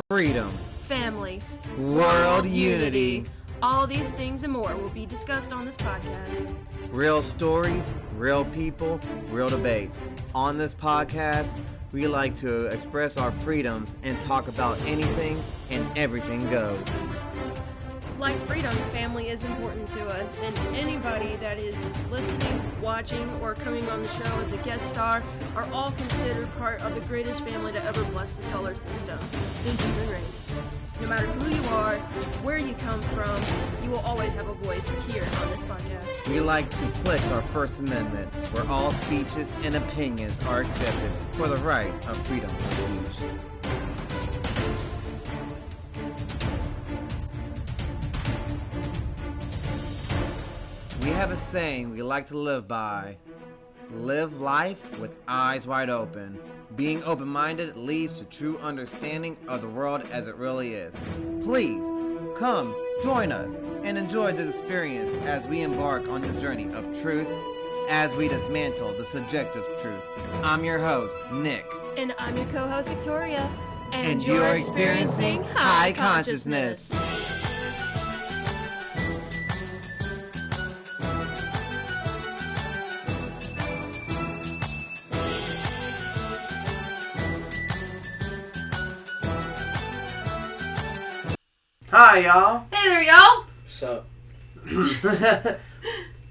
freedom, family, world unity, all these things and more will be discussed on this podcast. real stories, real people, real debates. On this podcast, we like to express our freedoms and talk about anything and everything goes. Like freedom, family is important to us, and anybody that is listening, watching, or coming on the show as a guest star are all considered part of the greatest family to ever bless the solar system, the human race. No matter who you are, where you come from, you will always have a voice here on this podcast. We like to flex our First Amendment, where all speeches and opinions are accepted for the right of freedom of speech. We have a saying we like to live by. Live life with eyes wide open. Being open-minded leads to true understanding of the world as it really is. Please, come, join us, and enjoy this experience as we embark on this journey of truth as we dismantle the subjective truth. I'm your host, Nick. And I'm your co-host, Victoria. And you're experiencing high consciousness. Hi, y'all. Hey there, y'all. What's up?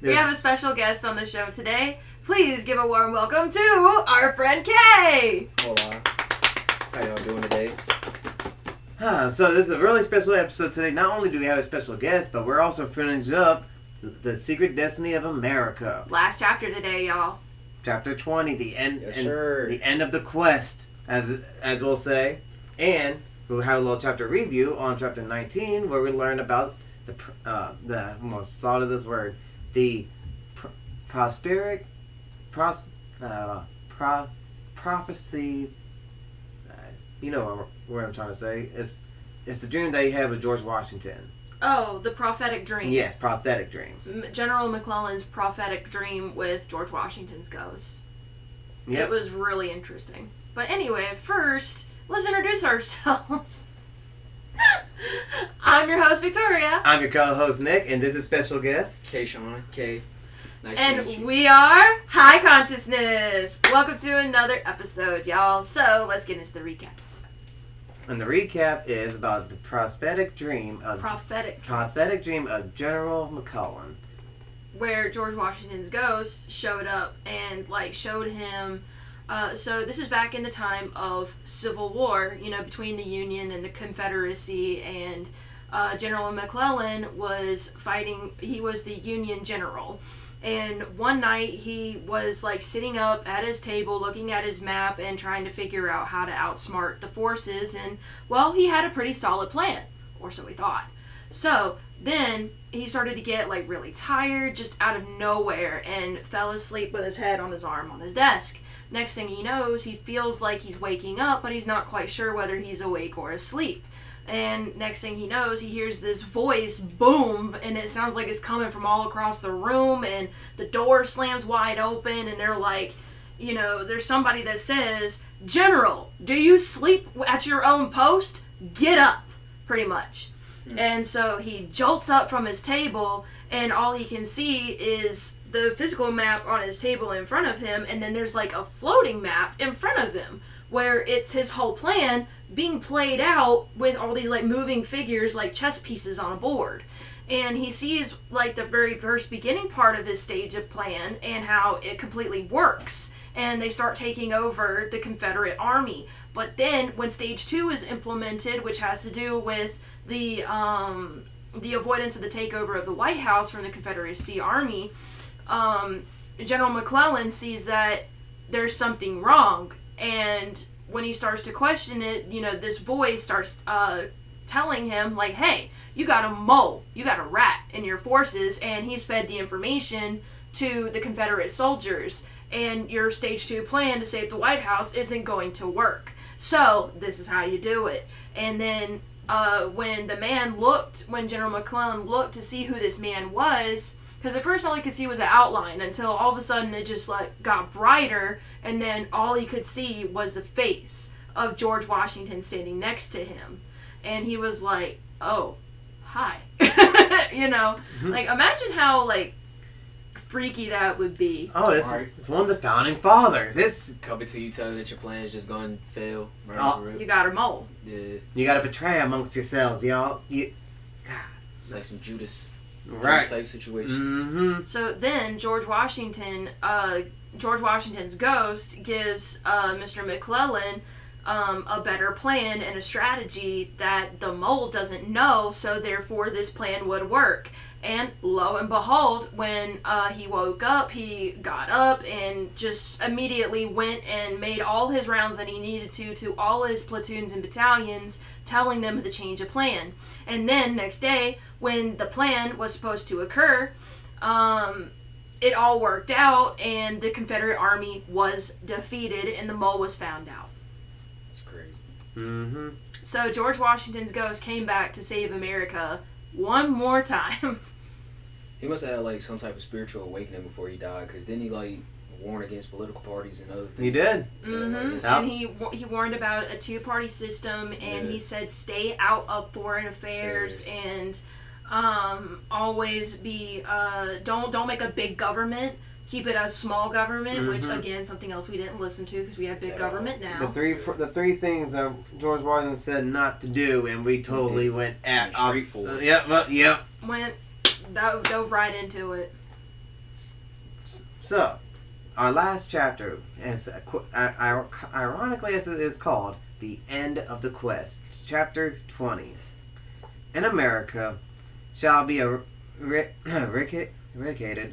We have a special guest on the show today. Please give a warm welcome to our friend Kay. Hola. How y'all doing today? So this is a really special episode today. Not only do we have a special guest, but we're also finishing up The Secret Destiny of America. Last chapter today, y'all. Chapter 20, the end, Yes, sir. the end of the quest, as we'll say. And we'll have a little chapter review on chapter 19, where we learn about the most thought of this word, the prophecy. You know what I'm trying to say. It's the dream that you had with George Washington. Oh, the prophetic dream. Yes, prophetic dream. General McClellan's prophetic dream with George Washington's ghost. Yep. It was really interesting. But anyway, first, let's introduce ourselves. I'm your host, Victoria. I'm your co-host, Nick, and this is special guest. Kayshawn. Kay. Nice to meet And you. we are High Consciousness. Welcome to another episode, y'all. So, let's get into the recap. And the recap is about the prophetic dream of General McClellan. Where George Washington's ghost showed up and showed him. So this is back in the time of Civil War, between the Union and the Confederacy, and General McClellan was fighting. He was the Union general. And one night he was sitting up at his table looking at his map and trying to figure out how to outsmart the forces, and well, he had a pretty solid plan, or so he thought. So then he started to get really tired just out of nowhere and fell asleep with his head on his arm on his desk. Next thing he knows, he feels like he's waking up, but he's not quite sure whether he's awake or asleep. And next thing he knows, he hears this voice boom, and it sounds like it's coming from all across the room, and the door slams wide open, and they're there's somebody that says, "General, do you sleep at your own post? Get up," pretty much. Mm-hmm. And so he jolts up from his table, and all he can see is the physical map on his table in front of him, and then there's a floating map in front of him, where it's his whole plan being played out with all these moving figures like chess pieces on a board. And he sees the very first beginning part of his stage of plan and how it completely works, and they start taking over the Confederate army. But then when stage 2 is implemented, which has to do with the avoidance of the takeover of the White House from the Confederacy army, General McClellan sees that there's something wrong. And when he starts to question it, this voice starts telling him, hey, you got a mole, you got a rat in your forces, and he's fed the information to the Confederate soldiers, and your stage 2 plan to save the White House isn't going to work. So, this is how you do it. And then when General McClellan looked to see who this man was, because at first all he could see was an outline, until all of a sudden it just got brighter, and then all he could see was the face of George Washington standing next to him. And he was like, oh, hi. Like, imagine how, like, freaky that would be. Oh, it's one of the founding fathers. It's coming to you telling that your plan is just going to fail. You got a mole. Yeah. You got to betray amongst yourselves, y'all. It's like some Judas type situation. Mm-hmm. So then George Washington's ghost gives Mr. McClellan a better plan and a strategy that the mole doesn't know, so therefore this plan would work. And lo and behold, when he woke up, he got up and just immediately went and made all his rounds that he needed to all his platoons and battalions, telling them the change of plan. And then next day, when the plan was supposed to occur, it all worked out and the Confederate Army was defeated and the mole was found out. That's crazy. Mm-hmm. So George Washington's ghost came back to save America one more time. He must have had like some type of spiritual awakening before he died, because didn't he like warn against political parties and other things? He did. Mm-hmm. Yeah. And he warned about a two-party system, and he said stay out of foreign affairs and always be don't make a big government. Keep it a small government, which again something else we didn't listen to because we have big government now. The three things that George Washington said not to do, and we totally went at straight forward. Yep. Dove right into it. So, our last chapter is ironically as it is called, "The End of the Quest." It's chapter 20. In America shall be erected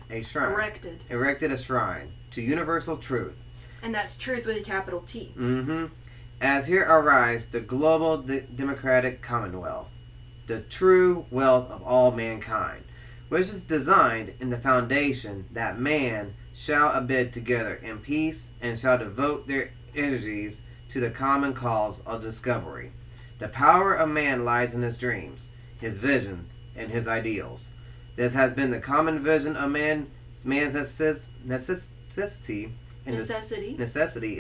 a shrine to universal truth. And that's truth with a capital T. Mm-hmm. As here arise the global democratic commonwealth, the true wealth of all mankind, which is designed in the foundation that man shall abide together in peace and shall devote their energies to the common cause of discovery. The power of man lies in his dreams, his visions, and his ideals. This has been the common vision of man's necessity in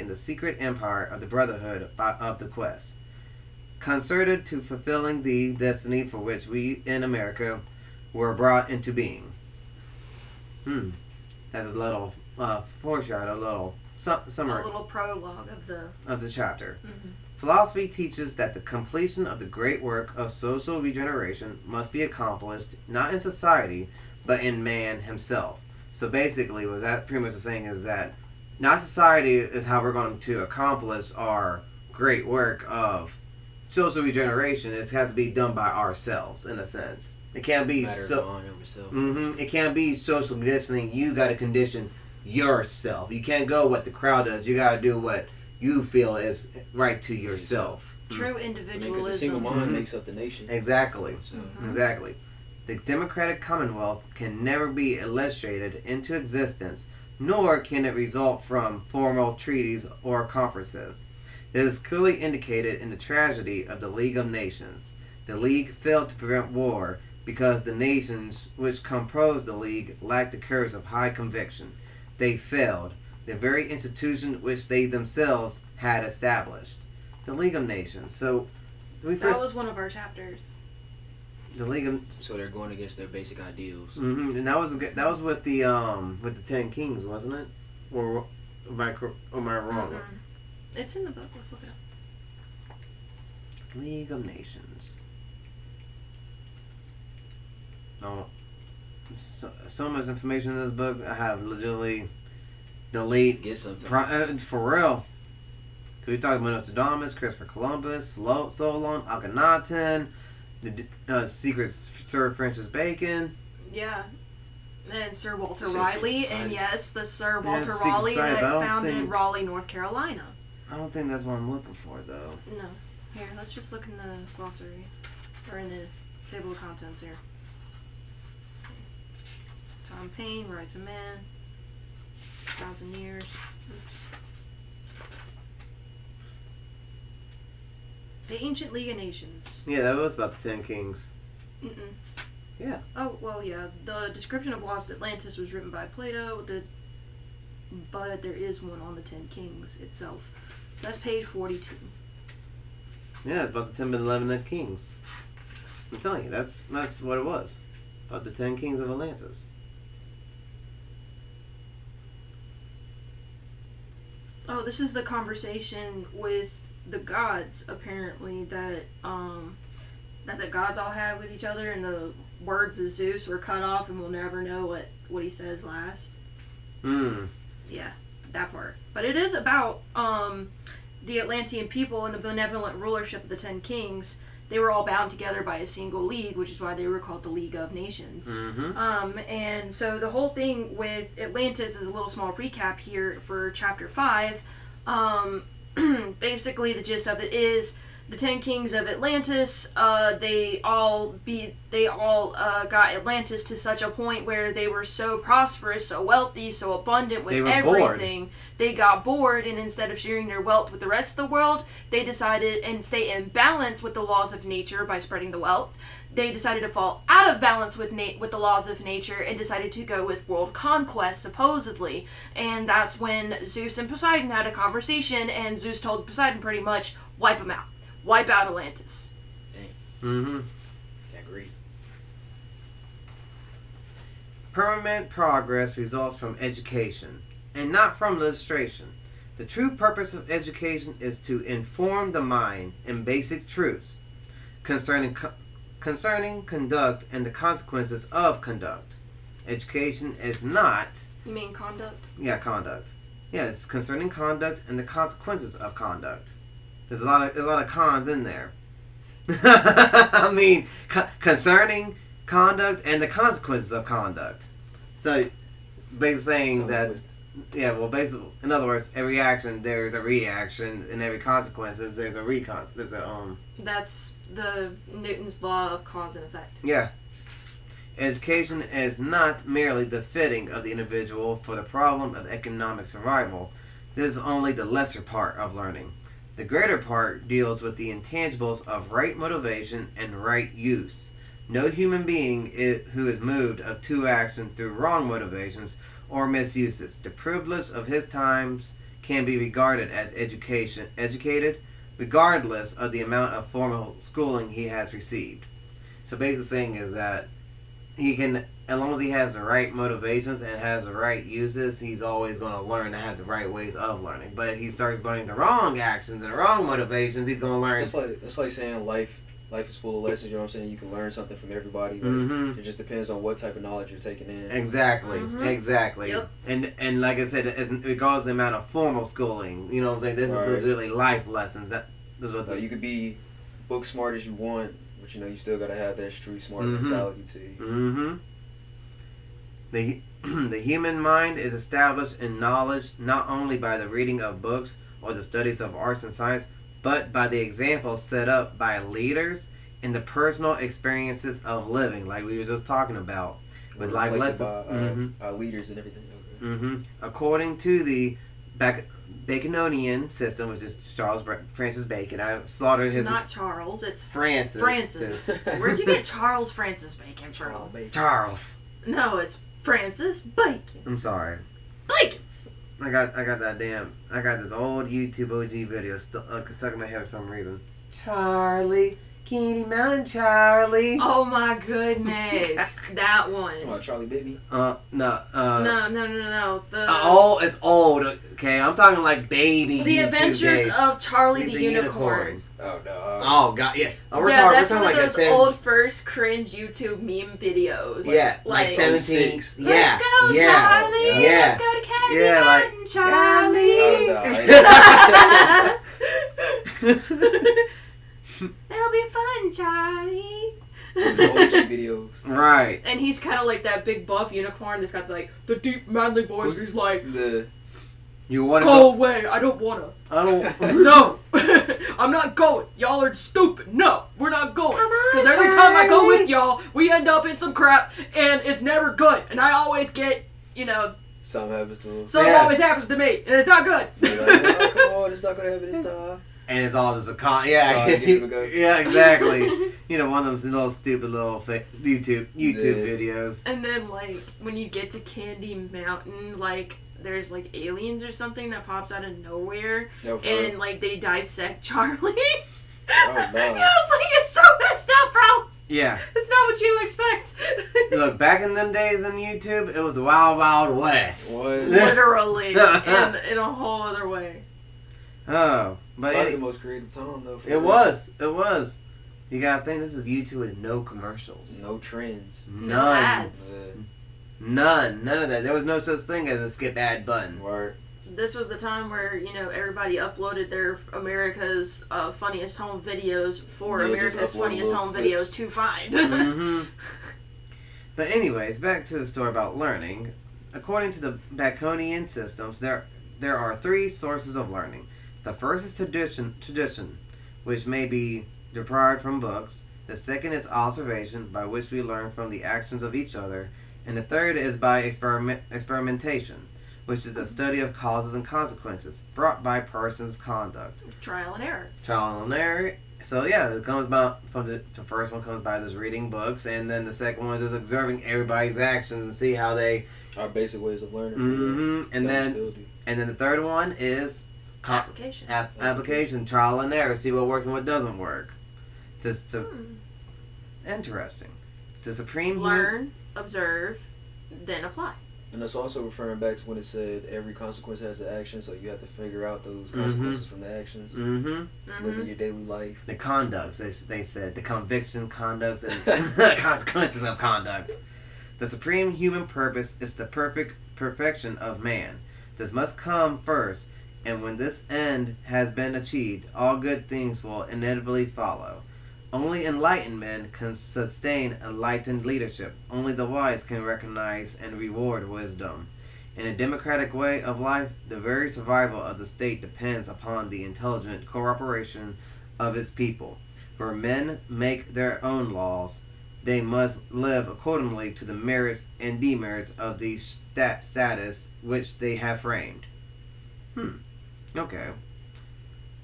the secret empire of the Brotherhood of the Quest, concerted to fulfilling the destiny for which we in America were brought into being. That's a little foreshadow, a little summary, a little prologue of the chapter. Mm-hmm. Philosophy teaches that the completion of the great work of social regeneration must be accomplished not in society, but in man himself. So basically, what that pretty much is saying is that not society is how we're going to accomplish our great work of social regeneration. It has to be done by ourselves, in a sense. It can't be it can't be social conditioning. You got to condition yourself. You can't go what the crowd does. You got to do what you feel is right to yourself. True individualism. Because a single mind makes up the nation. Exactly. Exactly. The democratic commonwealth can never be illustrated into existence, nor can it result from formal treaties or conferences. It is clearly indicated in the tragedy of the League of Nations. The League failed to prevent war because the nations which composed the League lacked the courage of high conviction. They failed, the very institution which they themselves had established. The League of Nations. So, that was one of our chapters. The League of... So they're going against their basic ideals. And that was with the 10 Kings, wasn't it? Or am I wrong? It's in the book. Let's look it up. League of Nations. No. So much information in this book. I have legitimately delete. Get something. For real. We talked about Nostradamus, Christopher Columbus, Solon, Akhenaten, the secret Sir Francis Bacon. Yeah. And Sir Walter Raleigh. And yes, the Sir Walter Secret Raleigh Society, that founded Raleigh, North Carolina. I don't think that's what I'm looking for, though. No. Here, let's just look in the glossary. Or in the table of contents here. Let's see. Tom Paine, Rights of Man. 1,000 Years. Oops. The Ancient League of Nations. Yeah, that was about the 10 Kings. Yeah. Oh, well, yeah. The description of Lost Atlantis was written by Plato, but there is one on the 10 Kings itself. So that's page 42. Yeah, it's about the 10 benevolent kings. I'm telling you, that's what it was. About the 10 kings of Atlantis. Oh, this is the conversation with the gods, apparently, that the gods all have with each other, and the words of Zeus were cut off, and we'll never know what he says last. Yeah, that part. But it is about the Atlantean people and the benevolent rulership of the 10 kings. They were all bound together by a single league, which is why they were called the League of Nations. And so the whole thing with Atlantis is a little small recap here for Chapter 5. Basically, the gist of it is the 10 kings of Atlantis, they all got Atlantis to such a point where they were so prosperous, so wealthy, so abundant with everything. They got bored, and instead of sharing their wealth with the rest of the world, they decided, and stay in balance with the laws of nature by spreading the wealth, they decided to fall out of balance with the laws of nature and decided to go with world conquest, supposedly. And that's when Zeus and Poseidon had a conversation, and Zeus told Poseidon pretty much, wipe them out. Wipe out Atlantis. Dang. Agree. Permanent progress results from education, and not from illustration. The true purpose of education is to inform the mind in basic truths concerning conduct and the consequences of conduct. Education is not... You mean conduct? Yeah, conduct. Yeah, it's concerning conduct and the consequences of conduct. There's a lot of cons in there. I mean, concerning conduct and the consequences of conduct. So, basically saying that, yeah, well, basically, in other words, every action there's a reaction, and every consequences there's a That's the Newton's law of cause and effect. Yeah. Education is not merely the fitting of the individual for the problem of economic survival. This is only the lesser part of learning. The greater part deals with the intangibles of right motivation and right use. No human being who is moved to action through wrong motivations or misuses the privilege of his times can be regarded as educated, regardless of the amount of formal schooling he has received. So basically saying is that he can, as long as he has the right motivations and has the right uses, he's always going to learn to have the right ways of learning. But if he starts learning the wrong actions and the wrong motivations, he's going to learn... It's like saying life is full of lessons, you know what I'm saying? You can learn something from everybody. Like, it just depends on what type of knowledge you're taking in. Exactly. Yep. And like I said, regardless of the amount of formal schooling, you know what I'm saying? This is really life lessons. This is what you could be book smart as you want, but you still got to have that street smart mentality to you. The human mind is established in knowledge not only by the reading of books or the studies of arts and science, but by the examples set up by leaders and the personal experiences of living, like we were just talking about, with life lessons. By leaders and everything. According to the Bacononian system, which is Francis Bacon. I slaughtered his... Not Charles, it's Francis. Where'd you get Charles Francis Bacon from? Charles. No, it's Francis Bacon. I'm sorry. Bacon. I got this old YouTube OG video stuck in my head for some reason. Charlie, Candy Mountain Charlie. Oh my goodness, that one. It's about Charlie Baby. No. It's old. Okay, I'm talking like baby. The YouTube Adventures days. of Charlie the Unicorn. Oh no. Oh god, yeah. That's one of those old first cringe YouTube meme videos. Yeah, like 17. Let's go, Charlie. Yeah. Let's go to Candy Mountain, Charlie. It'll be fun, Charlie. Videos. Right. And he's kind of like that big buff unicorn that's got the deep manly voice. He's like, you want to go away. I don't want to. I don't. No. I'm not going. Y'all are stupid. No, we're not going. Because every time I go with y'all, we end up in some crap, and it's never good. And I always get, something happens to him. Something always happens to me, and it's not good. You're like, oh, come on, it's not going to happen this time. And it's all just a con. Yeah, yeah, exactly. One of those little stupid little YouTube videos. And then, when you get to Candy Mountain, there's aliens or something that pops out of nowhere, and they dissect Charlie. Oh, no. Yeah, it's so messed up, bro. Yeah. It's not what you expect. Look, back in them days on YouTube, it was the Wild Wild West. What? Literally, in a whole other way. Oh, but Probably the most creative time, though. it was. You gotta think this is YouTube with no commercials. No trends. None. No ads. None of that. There was no such thing as a skip ad button. Word. This was the time where, everybody uploaded their America's Funniest Home Videos for Yeah, America's just upload Funniest little Home clips. Videos to find. Mm-hmm. But anyways, back to the story about learning. According to the Baconian systems, there are 3 sources of learning. The first is tradition, which may be derived from books. The second is observation, by which we learn from the actions of each other. And the third is by experimentation, which is a study of causes and consequences brought by person's conduct. Trial and error. Trial and error. So yeah, it comes about. The first one comes by just reading books, and then the second one is just observing everybody's actions and see how they. Our basic ways of learning. Mm-hmm. And then the third one is Application. Application. Trial and error. See what works and what doesn't work. Interesting. The supreme Learn, observe, then apply. And that's also referring back to when it said every consequence has an action, so you have to figure out those consequences from the actions. Mm-hmm. Living your daily life. The conducts, they said. The conviction, conducts, and consequences of conduct. The supreme human purpose is the perfection of man. This must come first, and when this end has been achieved, all good things will inevitably follow. Only enlightened men can sustain enlightened leadership. Only the wise can recognize and reward wisdom. In a democratic way of life, the very survival of the state depends upon the intelligent cooperation of its people. For men make their own laws. They must live accordingly to the merits and demerits of the status which they have framed. Okay.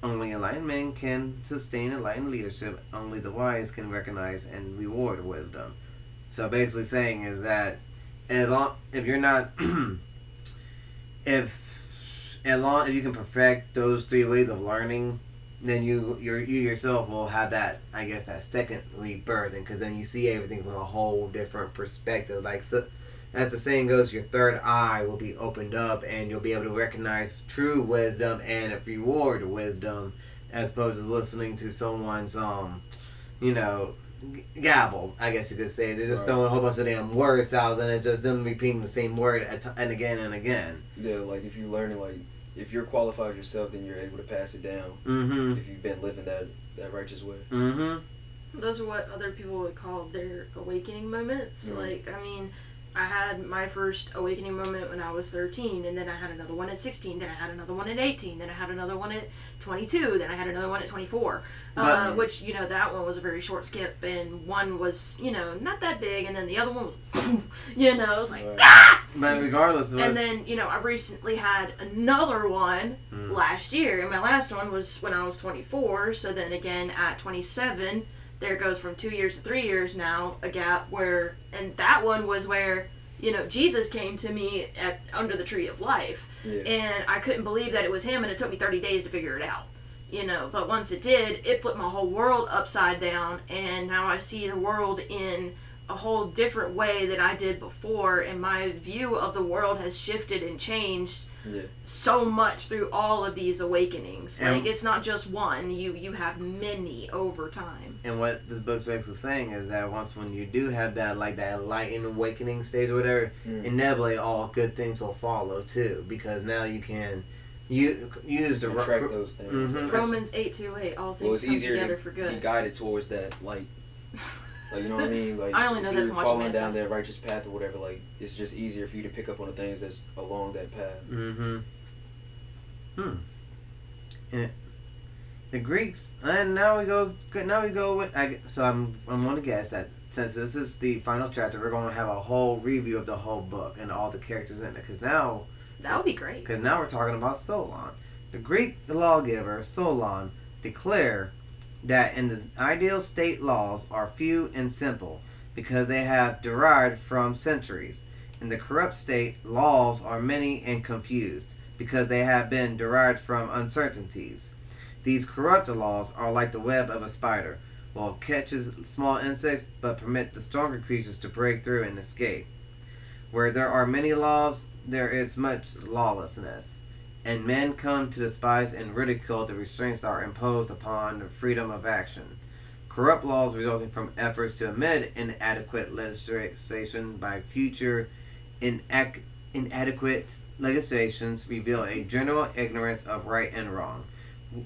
Only enlightened men can sustain enlightened leadership. Only the wise can recognize and reward wisdom. So basically saying is that if you're not if you can perfect those 3 ways of learning, then you yourself will have that, I guess, that second rebirthing, because then you see everything from a whole different perspective. Like, so, as the saying goes, your third eye will be opened up, and you'll be able to recognize true wisdom and reward wisdom, as opposed to listening to someone's gabble, I guess you could say. They're just throwing a whole bunch of damn words out, and it's just them repeating the same word and again and again. Yeah, like if you're learning, like if you're qualified yourself, then you're able to pass it down. Mm-hmm. If you've been living that righteous way. Mm-hmm. Those are what other people would call their awakening moments. Mm-hmm. Like, I mean, I had my first awakening moment when I was 13, and then I had another one at 16, then I had another one at 18, then I had another one at 22, then I had another one at 24, which, that one was a very short skip, and one was, not that big, and then the other one was, it was like, ah! But regardless of and then, I've recently had another one last year, and my last one was when I was 24, so then again at 27, there goes from 2 years to 3 years now, a gap where, and that one was where, Jesus came to me under the tree of life. Yeah. And I couldn't believe that it was him, and it took me 30 days to figure it out. But once it did, it flipped my whole world upside down, and now I see the world in a whole different way than I did before, and my view of the world has shifted and changed so much through all of these awakenings. Like, it's not just one, you have many over time. And what this book's basically saying is that when you do have that, like, that enlightened awakening stage or whatever, inevitably all good things will follow too, because now you can use the track those things. Mm-hmm. Romans 8:28, all things come together for good. Be guided towards that light. Like, you know what I mean? Like, I only know if that you're from watching falling down Manifest. that righteous path or whatever, like, it's just easier for you to pick up on the things that's along that path. And the Greeks, and now we go with. So I'm going to guess that since this is the final chapter, we're going to have a whole review of the whole book and all the characters in it. Because now that would be great. Because now we're talking about Solon. The Greek lawgiver Solon declared that in the ideal state laws are few and simple because they have derived from centuries. In the corrupt state, laws are many and confused because they have been derived from uncertainties. These corrupt laws are like the web of a spider, while it catches small insects but permit the stronger creatures to break through and escape. Where there are many laws, there is much lawlessness, and men come to despise and ridicule the restraints that are imposed upon freedom of action. Corrupt laws resulting from efforts to amend inadequate legislation by future inadequate legislations reveal a general ignorance of right and wrong.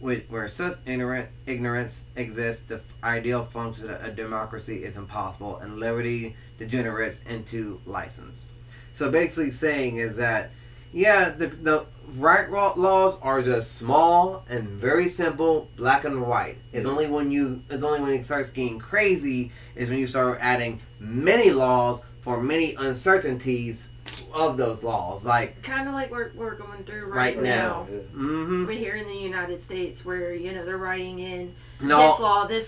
Where such ignorance exists, the ideal function of democracy is impossible, and liberty degenerates into license. So basically saying is that, yeah, the right laws are just small and very simple, black and white. It's only when it starts getting crazy is when you start adding many laws for many uncertainties of those laws, like kind of like we're going through right now. Mm-hmm. We're here in the United States where they're writing in this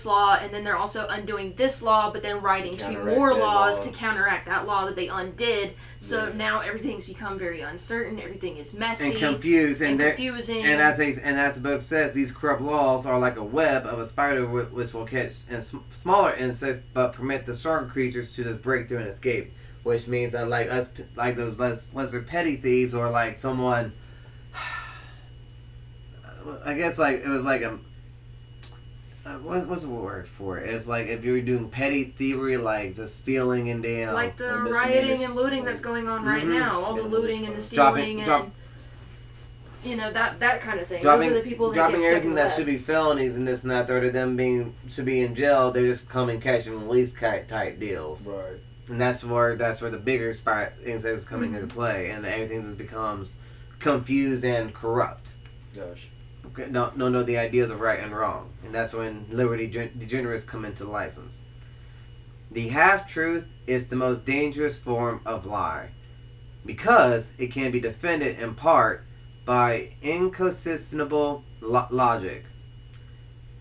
law, and then they're also undoing this law, but then writing two more laws to counteract that law that they undid. So now everything's become very uncertain. Everything is messy and confused and confusing. And as the book says, these corrupt laws are like a web of a spider which will catch smaller insects, but permit the stronger creatures to just break through and escape. Which means that like those lesser petty thieves, or like someone, I guess like it was like a, what's the word for it? It's like if you're doing petty thievery, like just stealing and damn. Like the rioting and looting that's going on right now. All the looting and the stealing and that kind of thing. Those are the people that dropping get stuck everything in that the should be felonies and this and that. Or them should be in jail. They're just coming catch and release type deals. Right. And that's where the bigger things that was coming into play, and everything just becomes confused and corrupt. Gosh. Okay, no, the ideas of right and wrong, and that's when liberty degenerates come into license. The half-truth is the most dangerous form of lie, because it can be defended in part by inconsistable logic.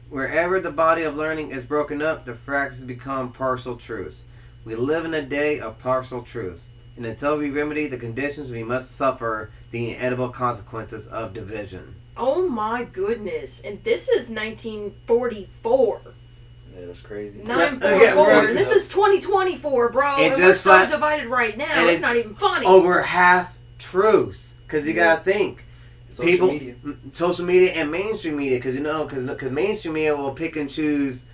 Wherever the body of learning is broken up, the fragments become partial truths. We live in a day of partial truth, and until we remedy the conditions, we must suffer the inevitable consequences of division. Oh my goodness! And this is 1944. Yeah, that's crazy. 944. This is 2024, bro. And we're so divided right now. It's not even funny. Over half truths, because you gotta think. Social media and mainstream media, because because mainstream media will pick and choose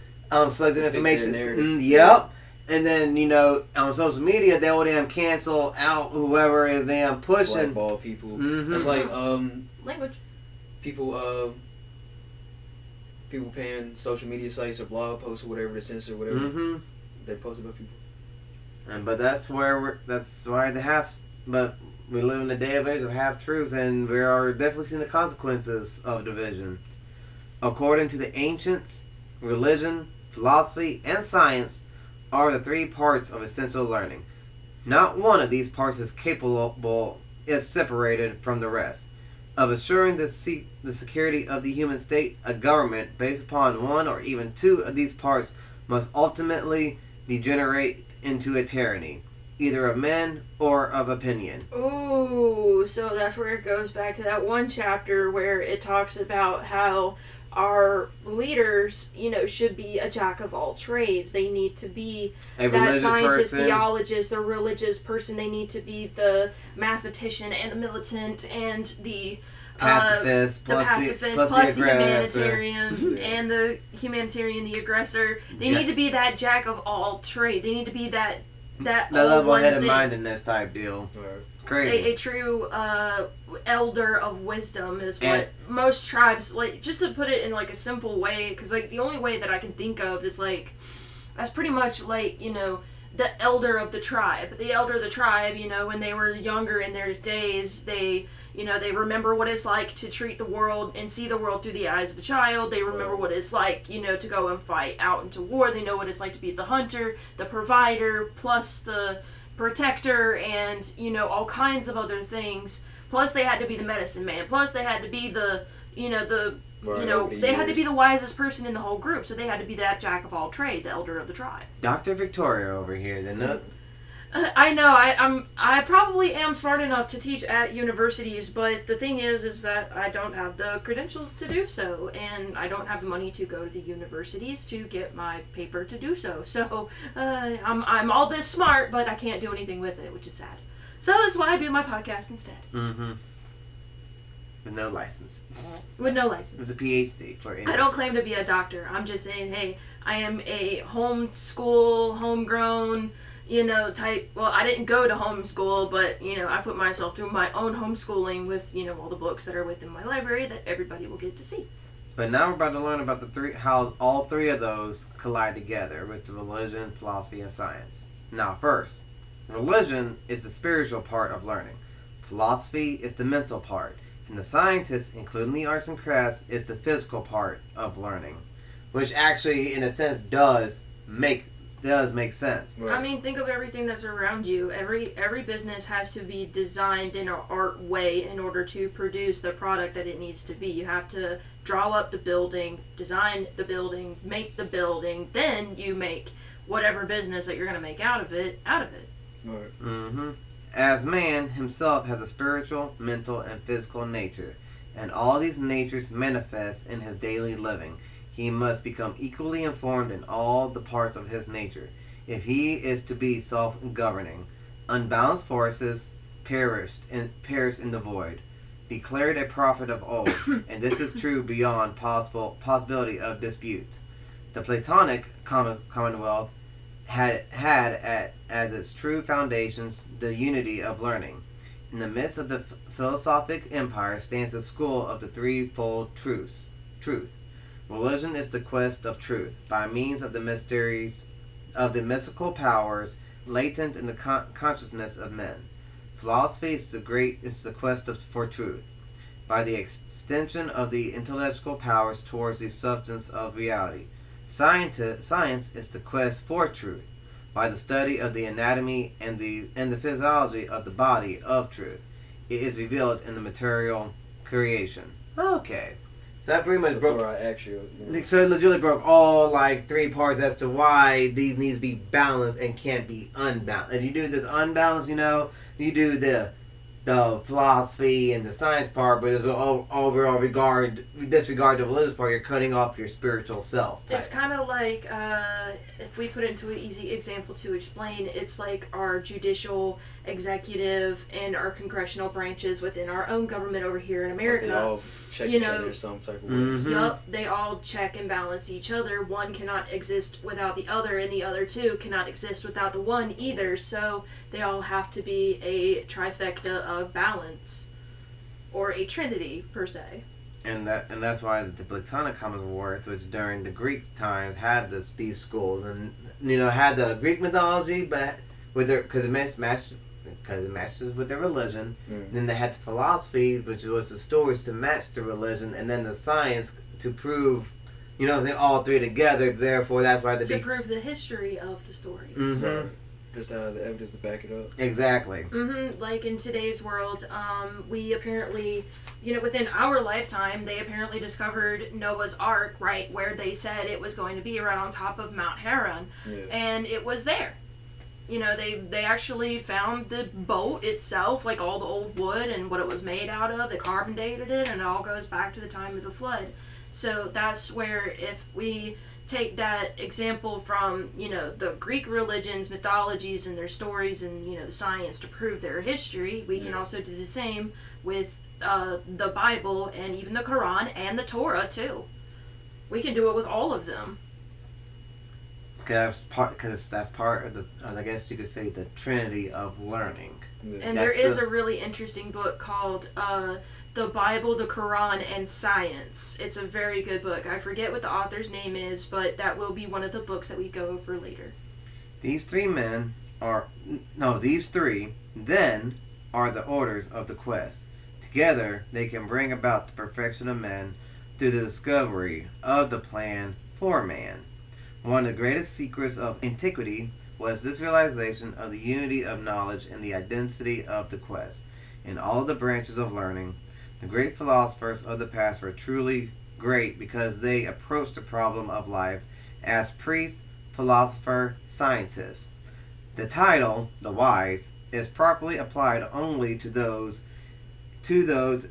selected information. Yep. And then, on social media, they will damn cancel out whoever is damn pushing. Blackball people. Mm-hmm. It's like, language. People paying social media sites or blog posts or whatever to censor whatever they post about people. But but we live in a day of age of half-truths, and we are definitely seeing the consequences of division. According to the ancients, religion, philosophy, and science are the three parts of essential learning. Not one of these parts is capable, if separated from the rest, of assuring the security of the human state. A government based upon one or even two of these parts must ultimately degenerate into a tyranny, either of men or of opinion. Ooh, so that's where it goes back to that one chapter where it talks about how our leaders, should be a jack of all trades. They need to be that scientist, theologist, the religious person. They need to be the mathematician and the militant and the pacifist, plus the humanitarian and the humanitarian, the aggressor. They need to be that jack of all trades. They need to be that level-headed mindedness type deal. Right. Crazy. A true elder of wisdom is what most tribes, like, just to put it in like a simple way, because like the only way that I can think of is like, that's pretty much like, the elder of the tribe. The elder of the tribe, when they were younger in their days, they remember what it's like to treat the world and see the world through the eyes of a child. They remember what it's like, to go and fight out into war. They know what it's like to be the hunter, the provider, plus the protector, and all kinds of other things. Plus they had to be the medicine man. Plus they had to be the they had to be the wisest person in the whole group. So they had to be that jack of all trade, the elder of the tribe. Dr. Victoria over here, I know. I probably am smart enough to teach at universities, but the thing is that I don't have the credentials to do so, and I don't have the money to go to the universities to get my paper to do so. So I'm all this smart, but I can't do anything with it, which is sad. So that's why I do my podcast instead. Mm-hmm. With no license. With no license. It's a PhD for anyone. I don't claim to be a doctor. I'm just saying, hey, I am a homeschool, homegrown, type. Well, I didn't go to homeschool, but, I put myself through my own homeschooling with, all the books that are within my library that everybody will get to see. But now we're about to learn about how all three of those collide together with the religion, philosophy, and science. Now, first, religion is the spiritual part of learning. Philosophy is the mental part. And the scientists, including the arts and crafts, is the physical part of learning. Which actually, in a sense, does make sense. Right. I mean, think of everything that's around you. Every business has to be designed in an art way in order to produce the product that it needs to be. You have to draw up the building, design the building, make the building, then you make whatever business that you're going to make out of it. Right. Mm-hmm. As man himself has a spiritual, mental, and physical nature, and all these natures manifest in his daily living, he must become equally informed in all the parts of his nature, if he is to be self-governing. Unbalanced forces perished in the void, declared a prophet of old, and this is true beyond possibility of dispute. The Platonic Commonwealth had as its true foundations the unity of learning. In the midst of the philosophic empire stands the school of the threefold truth. Religion is the quest of truth by means of the mysteries of the mystical powers latent in the consciousness of men. Philosophy is the quest for truth by the extension of the intellectual powers towards the substance of reality. Science is the quest for truth by the study of the anatomy and the physiology of the body of truth. It is revealed in the material creation. Okay. So that pretty much broke. So it legitimately broke all three parts as to why these need to be balanced and can't be unbalanced. If you do this unbalanced, you do the philosophy and the science part, but there's overall disregard the religious part. You're cutting off your spiritual self. It's kind of like if we put it into an easy example to explain, it's like our judicial, executive, and our congressional branches within our own government over here in America. They all check each other in some type of way. Mm-hmm. Yup, they all check and balance each other. One cannot exist without the other, and the other two cannot exist without the one either. So they all have to be a trifecta of balance, or a trinity per se. And that's why the Platonic Commonwealth, which during the Greek times had these schools, and had the Greek mythology, but with because it matches with their religion. Mm. Then they had the philosophy, which was the stories to match the religion, and then the science to prove, all three together. Therefore, that's why prove the history of the stories. Mm-hmm. So, just the evidence to back it up. Exactly. Mm-hmm. Like in today's world, we apparently, within our lifetime, they apparently discovered Noah's Ark, right, where they said it was going to be right on top of Mount Haran, and it was there. They actually found the boat itself, like all the old wood and what it was made out of. They carbon dated it, and it all goes back to the time of the flood. So that's where, if we take that example from, the Greek religions, mythologies, and their stories, and, the science to prove their history, we can also do the same with the Bible and even the Quran and the Torah, too. We can do it with all of them. Because that's part of the, I guess you could say, the trinity of learning. Yeah. And there is a really interesting book called The Bible, the Quran, and Science. It's a very good book. I forget what the author's name is, but that will be one of the books that we go over later. These three then are the orders of the quest. Together, they can bring about the perfection of men through the discovery of the plan for man. One of the greatest secrets of antiquity was this realization of the unity of knowledge and the identity of the quest. In all the branches of learning, the great philosophers of the past were truly great because they approached the problem of life as priests, philosopher, scientists. The title, the wise, is properly applied only to those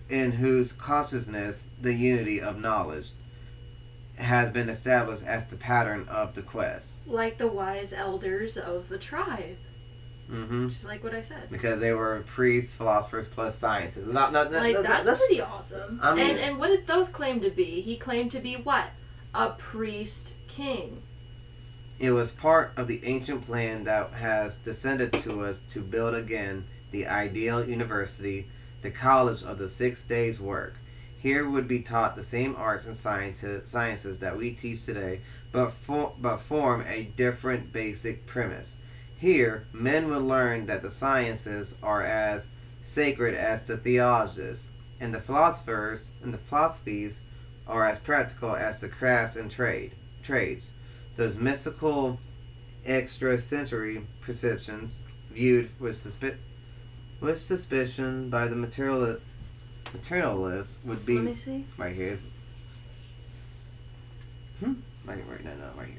in whose consciousness the unity of knowledge has been established as the pattern of the quest. Like the wise elders of a tribe. Mm-hmm. Just like what I said. Because they were priests, philosophers, plus sciences. That's pretty awesome. I mean, and what did Thoth claim to be? He claimed to be what? A priest king. it was part of the ancient plan that has descended to us to build again the ideal university, the college of the 6 days' work. Here would be taught the same arts and sciences that we teach today, but form a different basic premise. Here, men would learn that the sciences are as sacred as the theologies, and the philosophies are as practical as the crafts and trades. Those mystical, extrasensory perceptions, viewed with suspicion by the materialists, would be. Let me see. Right here. Right here.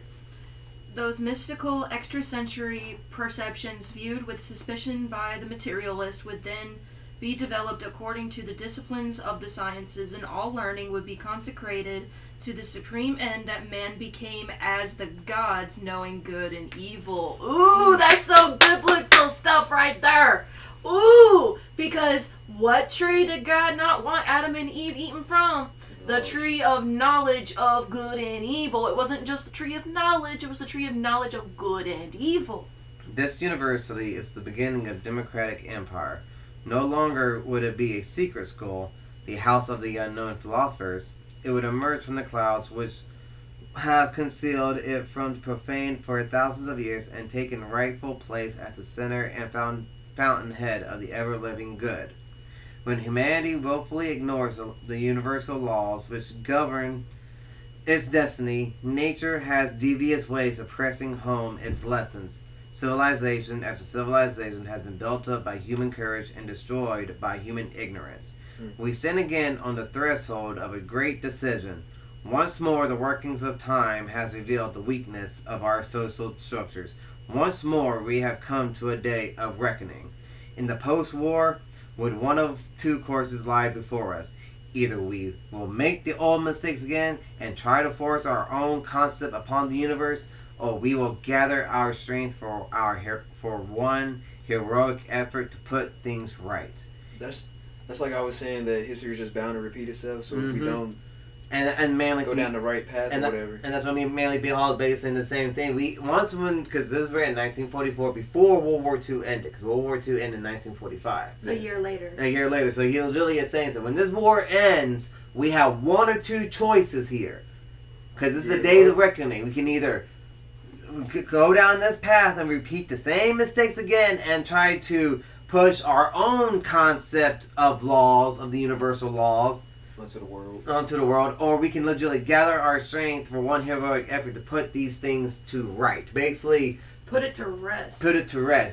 Those mystical, extrasensory perceptions viewed with suspicion by the materialist would then be developed according to the disciplines of the sciences, and all learning would be consecrated to the supreme end that man became as the gods, knowing good and evil. Ooh, that's so biblical stuff right there. Ooh, because what tree did God not want Adam and Eve eating from? The tree of knowledge of good and evil. It wasn't just the tree of knowledge, it was the tree of knowledge of good and evil. This university is the beginning of democratic empire. No longer would it be a secret school, the house of the unknown philosophers. It would emerge from the clouds which have concealed it from the profane for thousands of years and taken rightful place at the center and fountainhead of the ever-living good. When humanity willfully ignores the universal laws which govern its destiny, nature has devious ways of pressing home its lessons. Civilization after civilization has been built up by human courage and destroyed by human ignorance. We stand again on the threshold of a great decision. Once more, the workings of time has revealed the weakness of our social structures. Once more, we have come to a day of reckoning. In the post-war, would one of two courses lie before us? Either we will make the old mistakes again and try to force our own concept upon the universe, or we will gather our strength for one heroic effort to put things right. That's like I was saying, that history is just bound to repeat itself. So if we don't and Manly go down the right path or whatever. And that's what I mean. Manly B. Hall is basically the same thing. Because this was in 1944, before World War II ended. Because World War II ended in 1945. A year later. So he literally is saying, so when this war ends, we have one or two choices here. Because it's the days of reckoning. We can either go down this path and repeat the same mistakes again and try to push our own concept of laws, of the universal laws, onto the world, or we can legitimately gather our strength for one heroic effort to put these things to right. Basically, put it to rest.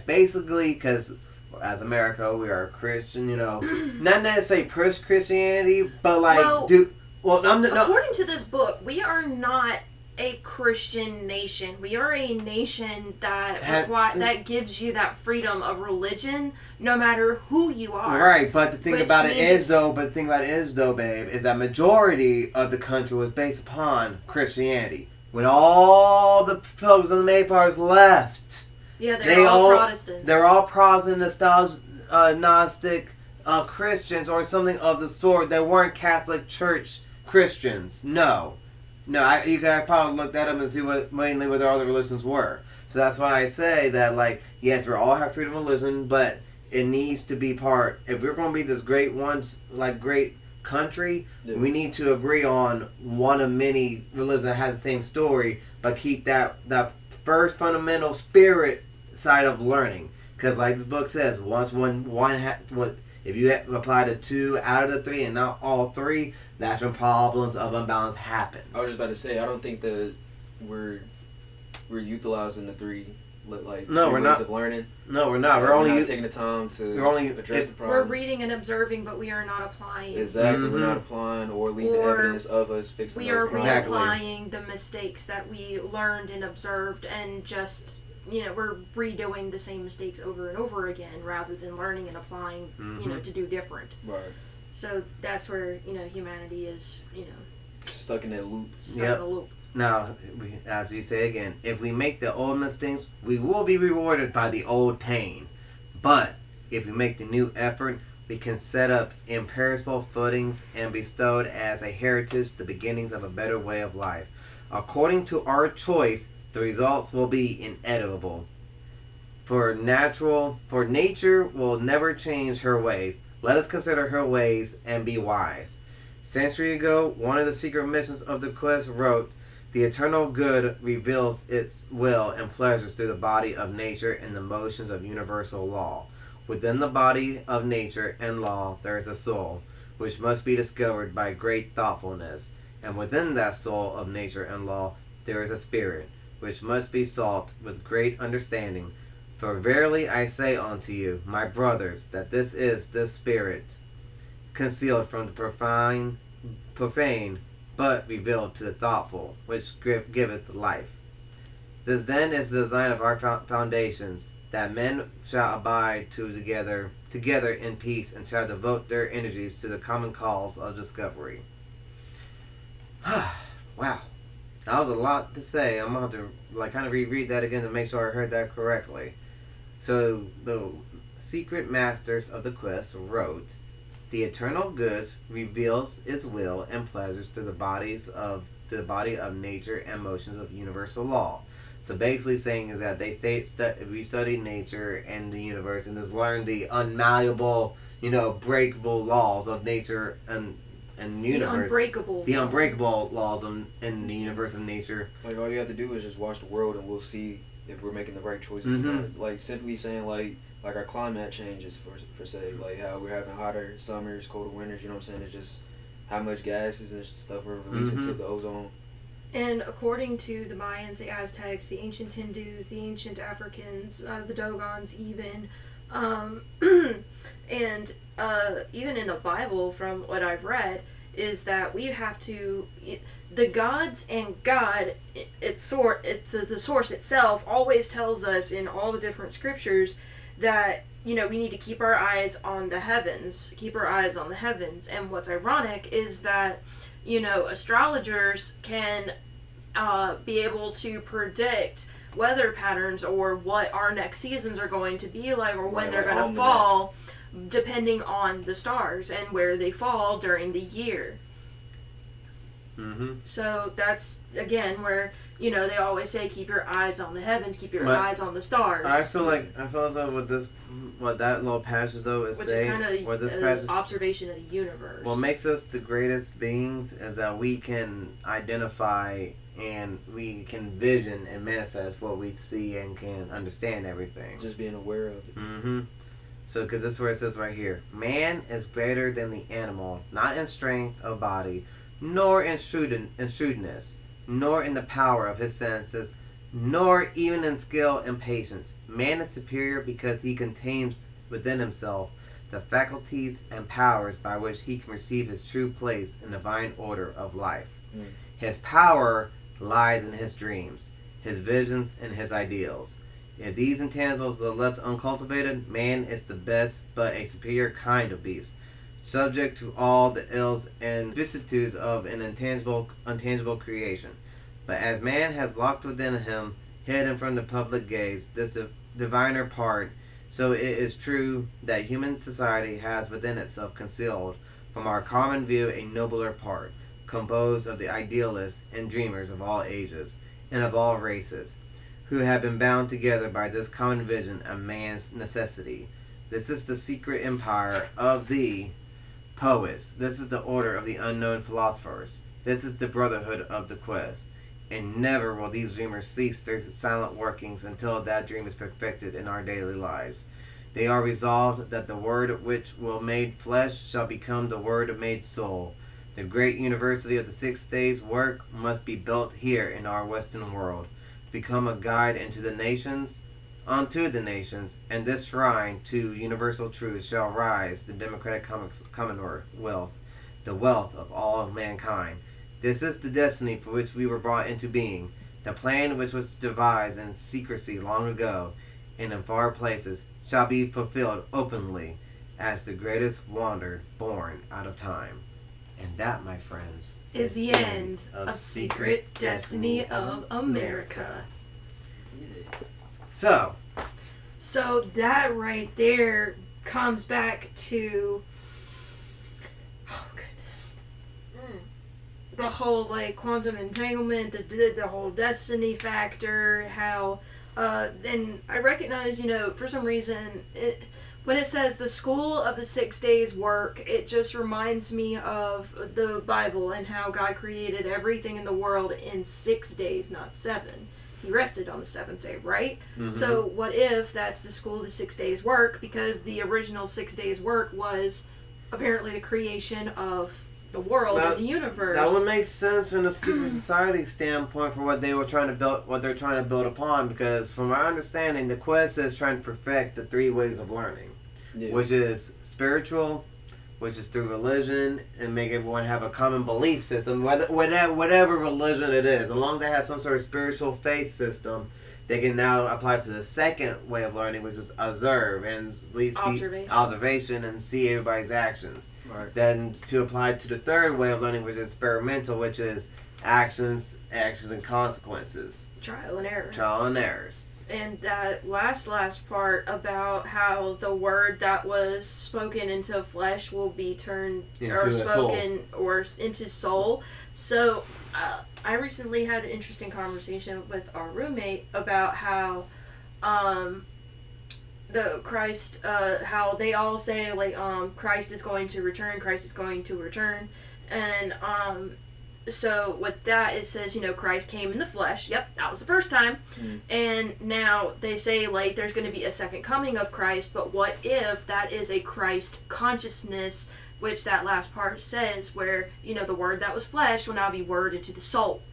Basically, because as America, we are Christian, not necessarily push Christianity, but according to this book, we are not a Christian nation. We are a nation that gives you that freedom of religion, no matter who you are. Right, but the thing about it is, though, babe, is that majority of the country was based upon Christianity. When all the folks on the Mayflowers left, they're all Protestants. They're all Protestant, Gnostic Christians, or something of the sort. They weren't Catholic Church Christians. No, you can probably look that up and see what the other religions were. So that's why I say that, yes, we all have freedom of religion, but it needs to be part. If we're going to be this great country, we need to agree on one of many religions that has the same story, but keep that first fundamental spirit side of learning. Because, like this book says, if you apply to 2 out of the 3 and not all 3, that's when problems of imbalance happen. I was just about to say, I don't think that we're utilizing the 3 ways of learning. No, we're not. We're only taking the time to address the problems. We're reading and observing, but we are not applying. Exactly, we're not applying or leaving evidence of us fixing those problems. We are reapplying the mistakes that we learned and observed, and just we're redoing the same mistakes over and over again rather than learning and applying, to do different. Right. So that's where, humanity is, Stuck in that loop. stuck in a loop. Now, as we say again, if we make the old mistakes, we will be rewarded by the old pain. But if we make the new effort, we can set up imperishable footings and bestowed as a heritage the beginnings of a better way of life. According to our choice, the results will be inevitable. For nature will never change her ways. Let us consider her ways and be wise. Century ago, one of the secret missions of the quest wrote, "The eternal good reveals its will and pleasures through the body of nature and the motions of universal law. Within the body of nature and law there is a soul, which must be discovered by great thoughtfulness. And within that soul of nature and law there is a spirit, which must be sought with great understanding. For verily I say unto you, my brothers, that this is this spirit, concealed from the profane, but revealed to the thoughtful, which giveth life. This then is the design of our foundations, that men shall abide together in peace, and shall devote their energies to the common cause of discovery." Wow, that was a lot to say. I'm gonna have to kind of reread that again to make sure I heard that correctly. So the secret masters of the quest wrote, "The eternal good reveals its will and pleasures to the body of nature and motions of universal law." So basically saying is that we study nature and the universe and just learn the unmalleable, breakable laws of nature and universe. The unbreakable laws in the universe and nature. Like, all you have to do is just watch the world and we'll see if we're making the right choices. Mm-hmm. Like, simply saying, like our climate changes, for say, like how we're having hotter summers, colder winters, you know what I'm saying? It's just how much gases and stuff we're releasing to the ozone. And according to the Mayans, the Aztecs, the ancient Hindus, the ancient Africans, the Dogons even, and even in the Bible, from what I've read, is that we have to, the gods and God, the source itself always tells us in all the different scriptures that, we need to keep our eyes on the heavens, and what's ironic is that, astrologers can be able to predict weather patterns or what our next seasons are going to be like, or when they're going to fall, depending on the stars and where they fall during the year. Mm-hmm. So that's, again, where, they always say keep your eyes on the heavens, keep your eyes on the stars. I feel as though what that little passage though is saying, which is kind of an observation of the universe. What makes us the greatest beings is that we can identify and we can vision and manifest what we see and can understand everything. Just being aware of it. Mm-hmm. So, because this is where it says right here, "Man is greater than the animal, not in strength of body, nor in shrewdness, nor in the power of his senses, nor even in skill and patience. Man is superior because he contains within himself the faculties and powers by which he can receive his true place in the divine order of life. His power lies in his dreams, his visions, and his ideals. If these intangibles are left uncultivated, man is the best but a superior kind of beast, subject to all the ills and vicissitudes of an untangible creation. But as man has locked within him, hidden from the public gaze, this diviner part, so it is true that human society has within itself concealed from our common view a nobler part, composed of the idealists and dreamers of all ages and of all races, who have been bound together by this common vision of man's necessity. This is the secret empire of the poets. This is the order of the unknown philosophers. This is the brotherhood of the quest. And never will these dreamers cease their silent workings until that dream is perfected in our daily lives. They are resolved that the word which will made flesh shall become the word made soul. The great university of the 6 days' work must be built here in our Western world, become a guide unto the nations, and this shrine to universal truth shall rise the democratic commonwealth, the wealth of all mankind. This is the destiny for which we were brought into being, The plan which was devised in secrecy long ago and in far places shall be fulfilled openly as the greatest wonder born out of time. And that, my friends, is the end of Secret Destiny of America. So that right there comes back to, oh goodness, the whole like quantum entanglement, the whole destiny factor, how, and I recognize, for some reason, when it says the school of the 6 days work, it just reminds me of the Bible and how God created everything in the world in 6 days, not 7. He rested on the 7th day, right? Mm-hmm. So what if that's the school of the 6 days work, because the original 6 days work was apparently the creation of the world or the universe. That would make sense from a secret society standpoint for what they were trying to build, what they're trying to build upon. Because from my understanding, the quest is trying to perfect the 3 ways of learning, which is spiritual, which is through religion, and make everyone have a common belief system, whatever religion it is. As long as they have some sort of spiritual faith system, they can now apply to the second way of learning, which is observe and see observation and see everybody's actions. Right. Then to apply to the third way of learning, which is experimental, which is actions and consequences. Trial and errors. And that last part about how the word that was spoken into flesh will be turned into soul. So I recently had an interesting conversation with our roommate about how the Christ, how they all say like Christ is going to return, and so with that it says, Christ came in the flesh. Yep, that was the first time. And now they say like there's going to be a second coming of Christ, but what if that is a Christ consciousness, which that last part says, where the word that was flesh will now be word into the soul,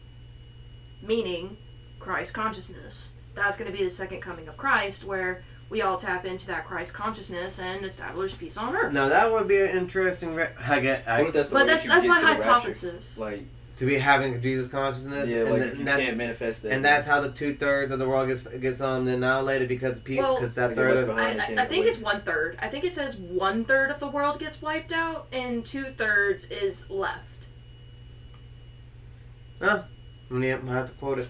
meaning Christ consciousness. That's going to be the second coming of Christ, where we all tap into that Christ consciousness and establish peace on earth. Now that would be an interesting. That's my hypothesis. Like to be having Jesus consciousness. Yeah, like you can't manifest that. And that's how the 2/3 of the world gets annihilated because that third of. I think it's 1/3. I think it says 1/3 of the world gets wiped out and 2/3 is left. Huh? I have to quote it.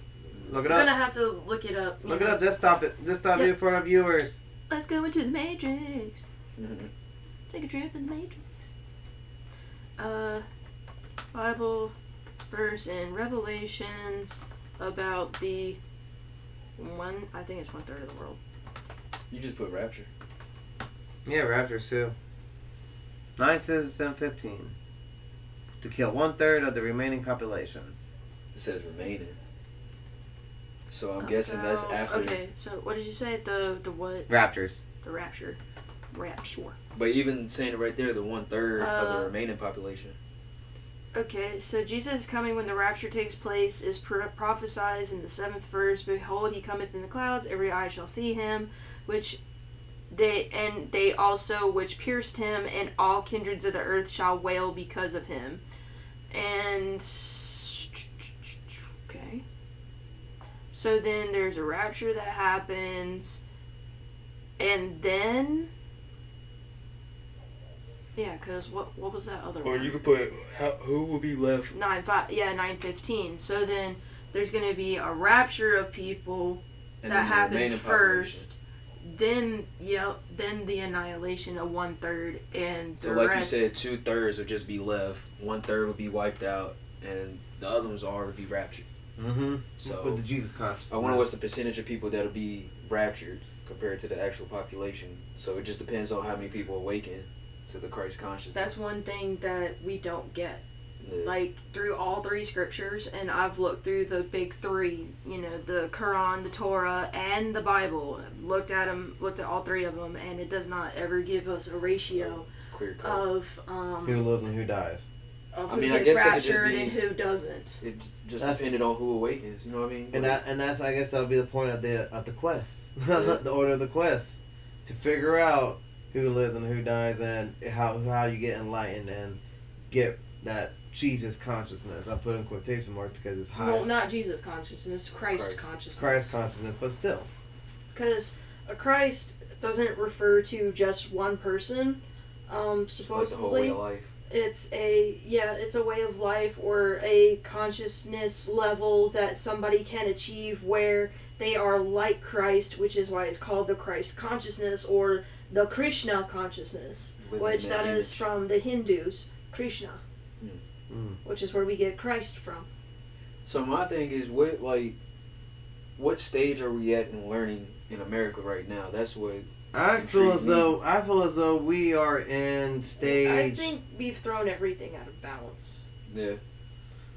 Look it up. I'm gonna have to look it up. Look it up. Just stop it. Just stop it for our viewers. Let's go into the Matrix. Take a trip in the Matrix. Bible verse in Revelations about I think it's 1/3 of the world. You just put rapture. Yeah, rapture too. 9:7:15. To kill 1/3 of the remaining population. It says remaining. So I'm guessing that's after. Okay, so what did you say? The what? Raptures. The rapture. Rapture. But even saying it right there, the 1/3 of the remaining population. Okay, so Jesus coming when the rapture takes place is prophesied in the 7th verse. Behold, he cometh in the clouds; every eye shall see him, which they also which pierced him, and all kindreds of the earth shall wail because of him. And okay. So then there's a rapture that happens, and then because what was that other one? Or you could put who will be left. 9:15. So then there's going to be a rapture of people and that happens first. Then the annihilation of 1/3 and the rest. Like you said, 2/3 would just be left. 1/3 would be wiped out, and the other ones all would be raptured. So with the Jesus consciousness. I wonder what's the percentage of people that'll be raptured compared to the actual population. So it just depends on how many people awaken to the Christ consciousness. That's one thing that we don't get. Yeah. Like through all 3 scriptures, and I've looked through the big 3, the Quran, the Torah, and the Bible. Looked at all 3 of them, and it does not ever give us a ratio clear cut of who lives and who dies. Of who gets raptured and who doesn't. It just depended on who awakens. You know what I mean? And that's I guess that would be the point of the quest, the order of the quest, to figure out who lives and who dies, and how you get enlightened and get that Jesus consciousness. I put in quotation marks because it's high. Well, not Jesus consciousness, Christ consciousness. Christ consciousness, but still. Because a Christ doesn't refer to just one person. Supposedly, It's like the whole way of life. it's a way of life or a consciousness level that somebody can achieve where they are like Christ, which is why it's called the Christ consciousness or the Krishna consciousness, Living which in that that is image. from the Hindus, Krishna, Mm. which is where we get Christ from. So my thing is, what stage are we at in learning in America right now? That's what I feel intrigues as though we are in stage. I think we've thrown everything out of balance. Yeah.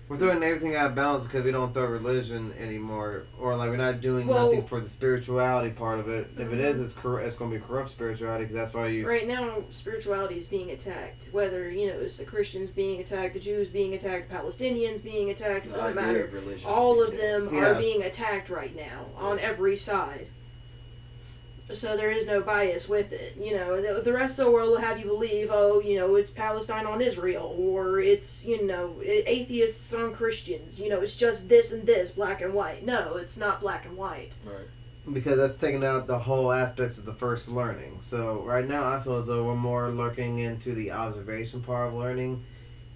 We're throwing everything out of balance because we don't throw religion anymore, or like we're not doing nothing for the spirituality part of it. If it is, it's going to be corrupt spirituality because that's why you. Right now, spirituality is being attacked. Whether it's the Christians being attacked, the Jews being attacked, the Palestinians being attacked, it doesn't matter. All of them are being attacked right now on every side. So there is no bias with it. The rest of the world will have you believe, it's Palestine on Israel, or it's, atheists on Christians. It's just this and this, black and white. No, it's not black and white. Right. Because that's taking out the whole aspects of the first learning. So right now I feel as though we're more looking into the observation part of learning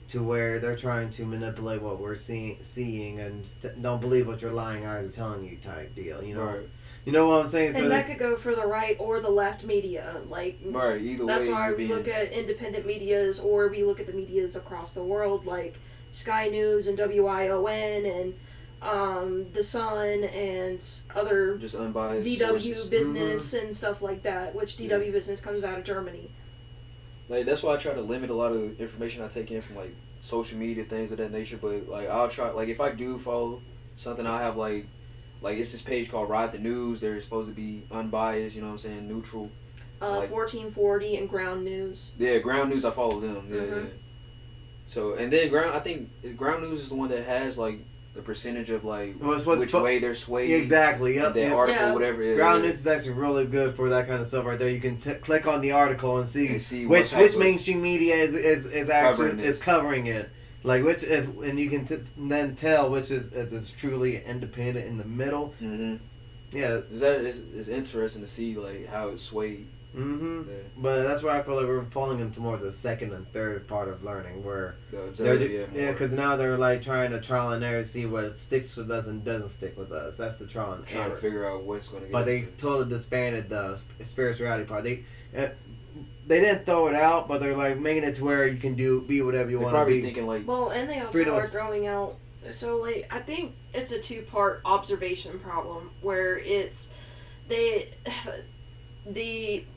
to where they're trying to manipulate what we're seeing and don't believe what your lying eyes are telling you type deal, Right. You know what I'm saying? And that could go for the right or the left media. Right, either that's way. why we look at independent medias or we look at the medias across the world, like Sky News and WION and The Sun and other just unbiased DW sources. Business and stuff like that, which DW Business comes out of Germany. Like, that's why I try to limit a lot of information I take in from, like, social media, things of that nature. But, like, I'll try, like, if I do follow something, I'll have, like, it's this page called Ride the News. They're supposed to be unbiased, you know what I'm saying, neutral. 1440 and Ground News. Yeah, Ground News, I follow them. Yeah, Mm-hmm. yeah. So, and then I think Ground News is the one that has, like, the percentage of, like, which way they're swayed. Exactly, yep. That article, whatever. Yeah, Ground News is actually really good for that kind of stuff right there. You can click on the article and see which mainstream media is actually covering it. Like and you can then tell which is truly independent in the middle. Mm-hmm. Yeah, it's interesting to see like how it's swayed. Mm-hmm. Yeah. But that's why I feel like we're falling into more the second and third part of learning, where because now they're like trying to trial and error to see what sticks with us and doesn't stick with us. That's the trial and error. Trying to figure out what's going to get. But they totally disbanded the spirituality part. They didn't throw it out, but they're like making it to where you can be whatever you want to be. Probably thinking like. Well, and they also are throwing out. So like I think it's a two-part observation problem where it's the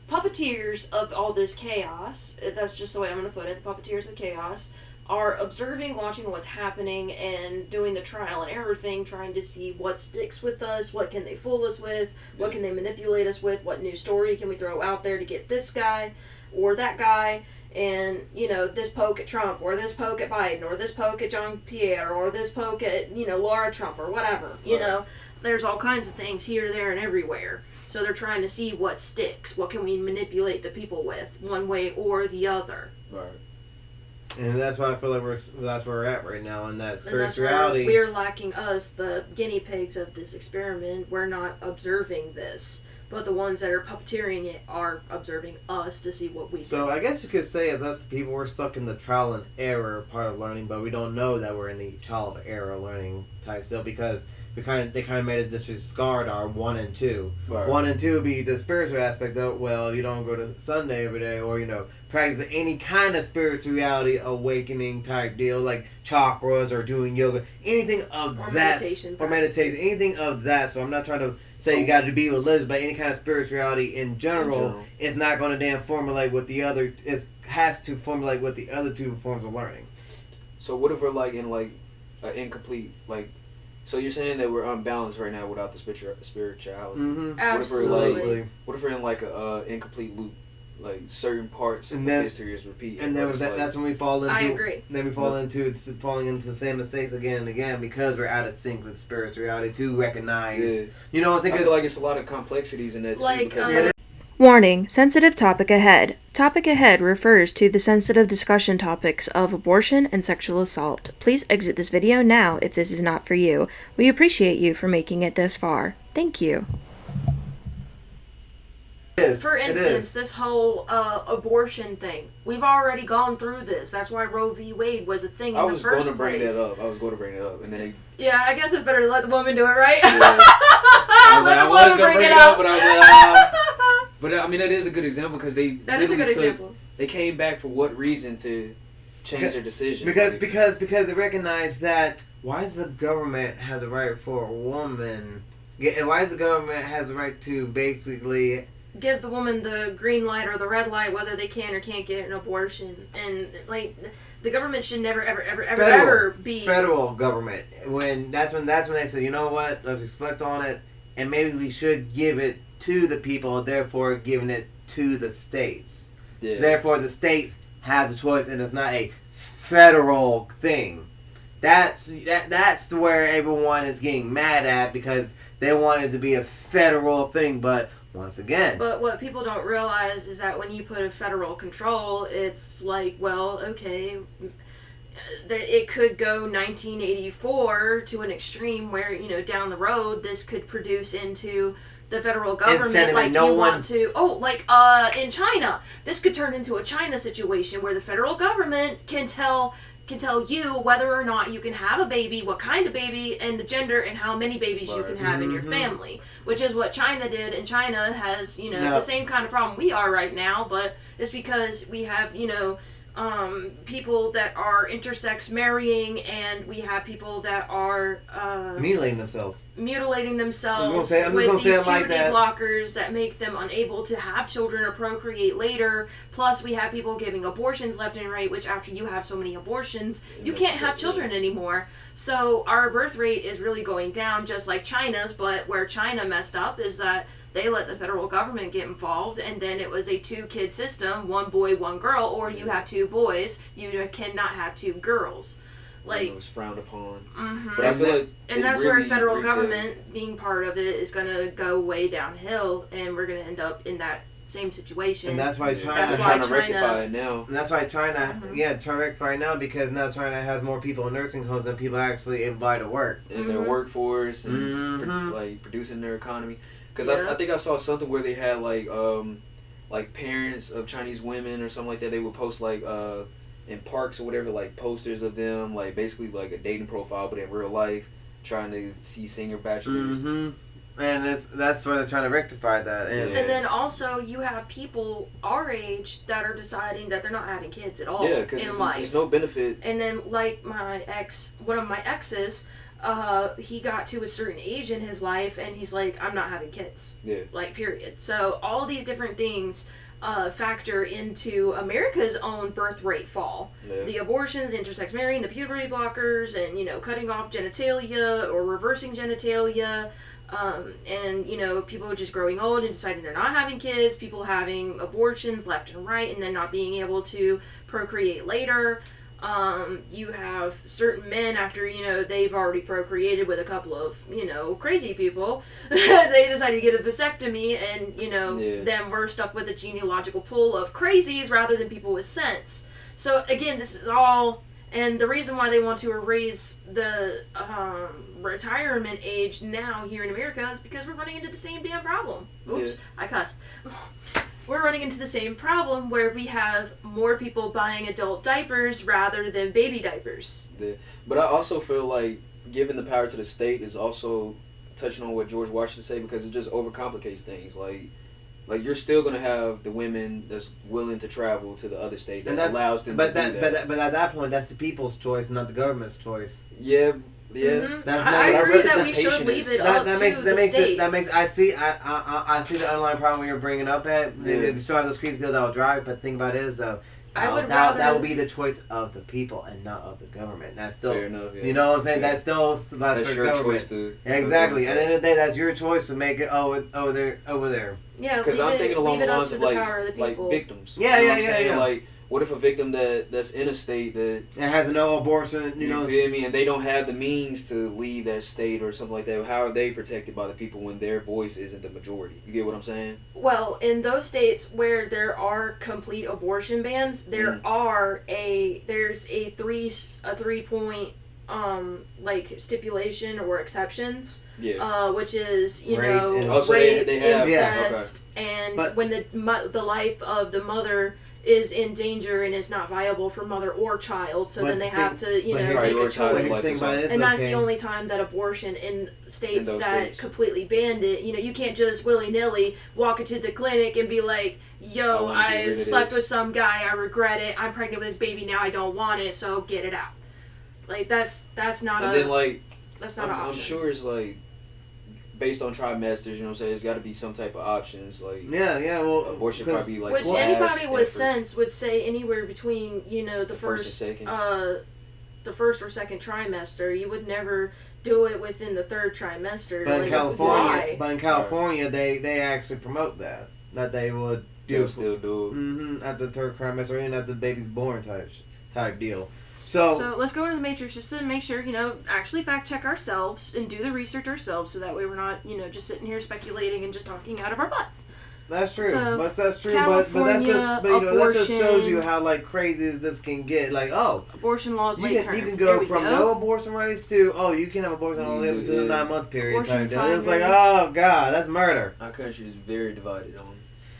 puppeteers of all this chaos. That's just the way I'm going to put it. The puppeteers of chaos are observing, watching what's happening, and doing the trial and error thing, trying to see what sticks with us, what can they fool us with, what can they manipulate us with, what new story can we throw out there to get this guy or that guy, and, this poke at Trump, or this poke at Biden, or this poke at Jean Pierre, or this poke at, Laura Trump, or whatever, There's all kinds of things here, there, and everywhere. So they're trying to see what sticks, what can we manipulate the people with, one way or the other. Right. And that's why I feel like that's where we're at right now, and that spirituality. And that's where we're lacking us, the guinea pigs of this experiment. We're not observing this, but the ones that are puppeteering it are observing us to see what we do. So I guess you could say as us people, we're stuck in the trial and error part of learning, but we don't know that we're in the trial and error learning type still because they kind of made us disregard our 1 and 2. Right. 1 and 2 would be the spiritual aspect of, well, you don't go to Sunday every day, or practice any kind of spirituality awakening type deal, like chakras or doing yoga, anything of that, or meditation, anything of that. So I'm not trying to say you got to be religious, but any kind of spirituality in general is not going to damn formulate what the other has to formulate what the other two forms of learning. So what if we're like in like an incomplete like. So you're saying that we're unbalanced right now without the spirituality. Mm-hmm. Absolutely. What if we're in like a incomplete loop, like certain parts of history is repeated. And then that's when we fall into. I agree. Then we fall into falling into the same mistakes again and again because we're out of sync with spirituality to recognize. Yeah. You know what I'm saying? I feel like it's a lot of complexities in that like, too. Warning, sensitive topic ahead. Topic ahead refers to the sensitive discussion topics of abortion and sexual assault. Please exit this video now if this is not for you. We appreciate you for making it this far. Thank you. For instance, this whole abortion thing. We've already gone through this. That's why Roe v. Wade was a thing in the first place. I was going to bring that up. And then yeah, I guess it's better to let the woman do it, right? Yeah. Let the woman bring it up. But I was like, but I mean, that is a good example because they came back for what reason to change their decision? Because they recognize that why does the government have the right for a woman? Why does the government has the right to basically give the woman the green light or the red light whether they can or can't get an abortion? And like the government should never ever be federal government. That's when they said, you know what, let's reflect on it and maybe we should give it to the people, therefore giving it to the states. Yeah. So therefore the states have the choice and it's not a federal thing. That's where everyone is getting mad at because they want it to be a federal thing, but once again. But what people don't realize is that when you put a federal control, it's like, well, okay, it could go 1984 to an extreme where, you know, down the road, this could produce into the federal government, like in China. This could turn into a China situation where the federal government can tell you whether or not you can have a baby, what kind of baby, and the gender, and how many babies you can have in your family. Which is what China did, and China has, you know, the same kind of problem we are right now, but it's because we have, you know, people that are intersex marrying, and we have people that are mutilating themselves with these puberty blockers that make them unable to have children or procreate later. Plus, we have people giving abortions left and right, which after you have so many abortions, you can't have children anymore. So our birth rate is really going down, just like China's. But where China messed up is that they let the federal government get involved, and then it was a 2-kid system, 1 boy, 1 girl, or you have 2 boys, you cannot have 2 girls. Like, it was frowned upon. Mm-hmm. But I feel like and that's where federal government being part of it is going to go way downhill, and we're going to end up in that same situation. And that's why China trying to rectify it now. And that's why China, trying to rectify it now, because now China has more people in nursing homes than people actually invite to work. In their workforce and like producing their economy. Because I think I saw something where they had like parents of Chinese women or something like that. They would post like in parks or whatever, like posters of them, like basically like a dating profile, but in real life, trying to see senior bachelors. And that's where they're trying to rectify that. And then also you have people our age that are deciding that they're not having kids at all in life. There's no benefit. And then like one of my exes, he got to a certain age in his life and he's like, I'm not having kids. Yeah. Like, period. So all these different things factor into America's own birth rate fall. Yeah. The abortions, intersex marrying, the puberty blockers, and, you know, cutting off genitalia or reversing genitalia. And, you know, people just growing old and deciding they're not having kids, people having abortions left and right and then not being able to procreate later. You have certain men after, you know, they've already procreated with a couple of, you know, crazy people, they decide to get a vasectomy and, you know, then we're stuck with a genealogical pool of crazies rather than people with sense. So, again, this is all, and the reason why they want to raise the retirement age now here in America is because we're running into the same damn problem. Oops, I cussed. We're running into the same problem where we have more people buying adult diapers rather than baby diapers. Yeah. But I also feel like giving the power to the state is also touching on what George Washington said, because it just overcomplicates things. Like you're still gonna have the women that's willing to travel to the other state that allows them to do that. But at that point, that's the people's choice, not the government's choice. Yeah. Mm-hmm. I agree that we should leave it up to the states. I see the underlying problem you're bringing up at. You still have those crazy people that will drive, but the thing about it is, though, that will be the choice of the people and not of the government. That's still, fair enough, you know what I'm saying? Yeah. That's your government. Choice to exactly. At the end of the day, that's your choice to make it over there. Yeah, because I'm thinking along the lines of like victims. Yeah, you know what I'm saying? Yeah. Like what if a victim that's in a state that It has no abortion, you feel me, and they don't have the means to leave that state or something like that? How are they protected by the people when their voice isn't the majority? You get what I'm saying? Well, in those states where there are complete abortion bans, there's a 3-point like stipulation or exceptions. Yeah. Which is Rape, rape, they have, incest, and when the life of the mother is in danger and is not viable for mother or child, so then they have to make a choice. And that's the only time that abortion in states that completely banned it. You can't just willy nilly walk into the clinic and be like, "Yo, I slept with some guy. I regret it. I'm pregnant with this baby now. I don't want it. So get it out." Like that's not and a. then like that's not an option. I'm sure it's like based on trimesters, you know what I'm saying? There's got to be some type of options, like well, abortion probably like which anybody with sense would say anywhere between the first and second. The first or second trimester. You would never do it within the third trimester. But in California, they actually promote that they would do. They'll still do it. After the third trimester and after the baby's born type deal. So let's go into the Matrix just to make sure, actually fact check ourselves and do the research ourselves so that way we're not, just sitting here speculating and just talking out of our butts. That's true. So, that's true. But that just shows you how crazy as this can get. Abortion laws you can go from no abortion rights to you can have abortion all the way up to the 9-month period. It's like, oh God, that's murder. Our country is very divided on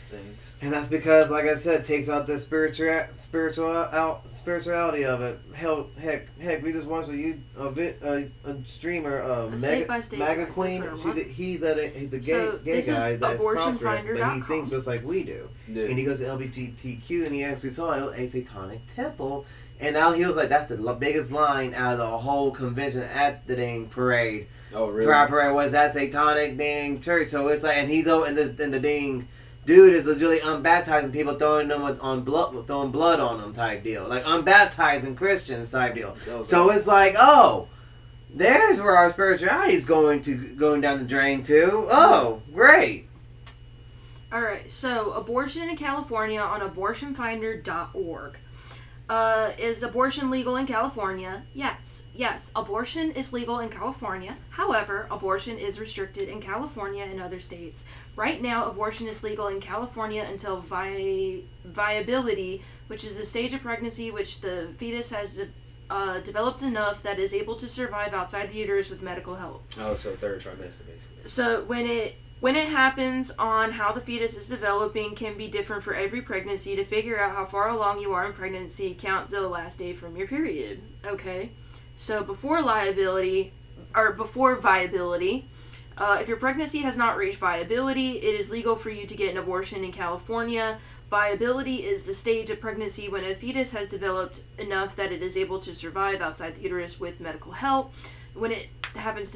things. And that's because, like I said, it takes out the spirituality of it. Heck, we just watched a streamer, Mega Queen. He's a gay guy that's prosperous, but he thinks just like we do. Yeah. And he goes to LGBTQ, and he actually saw a satanic temple. And now he was like, that's the biggest line out of the whole convention at the dang parade. Oh, really? Pride parade was that satanic dang church. So it's like, and he's over in the dang. Dude is legitimately unbaptizing people, throwing blood on them type deal, like unbaptizing Christians type deal. Okay. So it's like, there's where our spirituality is going down the drain too. Oh, great. All right, so abortion in California on abortionfinder.org. Is abortion legal in California? Yes, abortion is legal in California. However, abortion is restricted in California and other states. Right now, abortion is legal in California until viability, which is the stage of pregnancy which the fetus has developed enough that is able to survive outside the uterus with medical help. Oh, so third trimester, basically. So when it happens on how the fetus is developing can be different for every pregnancy. To figure out how far along you are in pregnancy, count the last day from your period. Okay? So before viability, if your pregnancy has not reached viability, it is legal for you to get an abortion in California. Viability is the stage of pregnancy when a fetus has developed enough that it is able to survive outside the uterus with medical help. When it happens,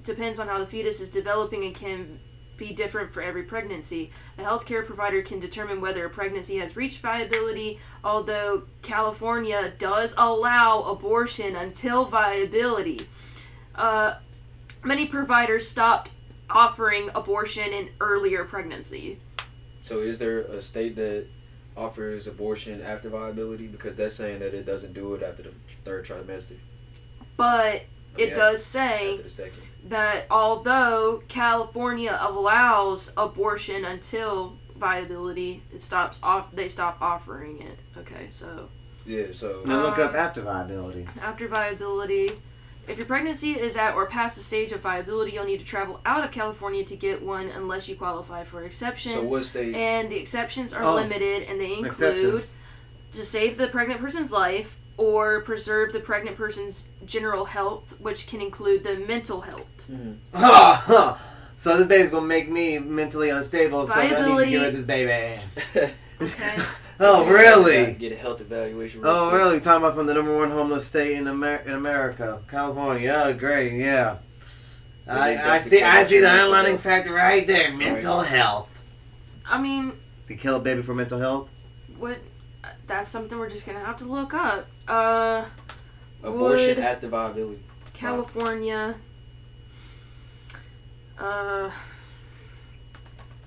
depends on how the fetus is developing and can be different for every pregnancy. A healthcare provider can determine whether a pregnancy has reached viability, although California does allow abortion until viability. Many providers stopped offering abortion in earlier pregnancy. So is there a state that offers abortion after viability? Because that's saying that it doesn't do it after the third trimester. But it does say that although California allows abortion until viability, they stop offering it. Okay, so now look up after viability. After viability, if your pregnancy is at or past the stage of viability, you'll need to travel out of California to get one unless you qualify for exception. So what state? And the exceptions are limited, and they include to save the pregnant person's life or preserve the pregnant person's general health, which can include the mental health. Mm-hmm. So this baby's gonna make me mentally unstable, so I need to get rid of this baby. Okay. Oh, really? Get a health evaluation. Oh, really? Talking about from the number one homeless state in America, California. Oh, great, yeah. I see the underlining factor right there. Mental health. I mean, to kill a baby for mental health. What? That's something we're just gonna have to look up. Abortion at the viability. California.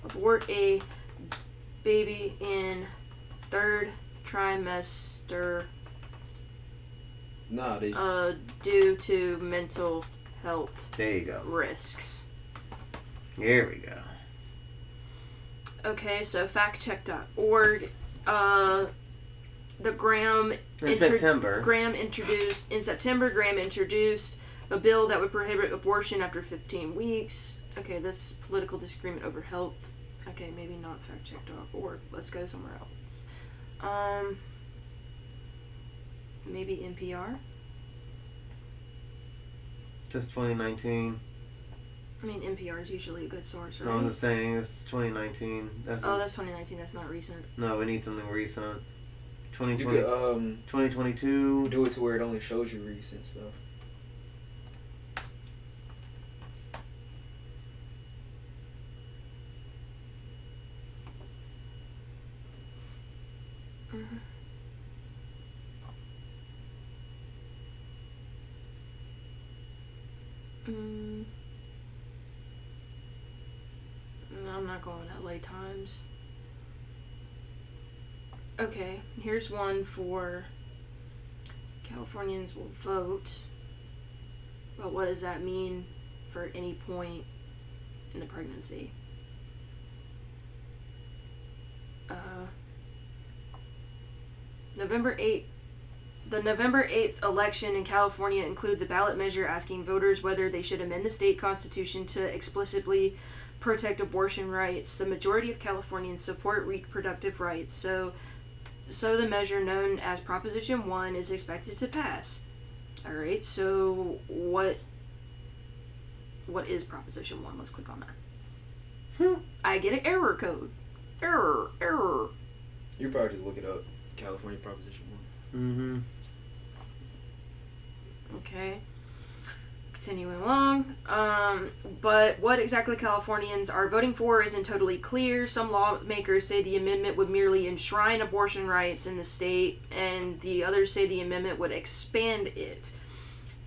Abort a baby in third trimester Nah, they. due to mental health There you go. risks. Here we go. Okay, so factcheck.org. The Graham In September. Graham introduced a bill that would prohibit abortion after 15 weeks. Okay, this political disagreement over health. Okay, maybe not factcheck.org. Let's go somewhere else. Maybe NPR? Just 2019. I mean, NPR is usually a good source, right? No, I'm just saying it's 2019. That's 2019. That's not recent. No, we need something recent. You 2020. could 2022. do it to where it only shows you recent stuff. Mm-hmm. I'm not going LA Times. Okay, here's one for Californians will vote. But what does that mean for any point in the pregnancy? The November 8th election in California includes a ballot measure asking voters whether they should amend the state constitution to explicitly protect abortion rights. The majority of Californians support reproductive rights, so the measure known as Proposition 1 is expected to pass. Alright, so what is Proposition 1? Let's click on that. I get an error code. Error. You probably look it up. California Proposition 1. Mm-hmm. Okay. Continuing along. But what exactly Californians are voting for isn't totally clear. Some lawmakers say the amendment would merely enshrine abortion rights in the state, and the others say the amendment would expand it.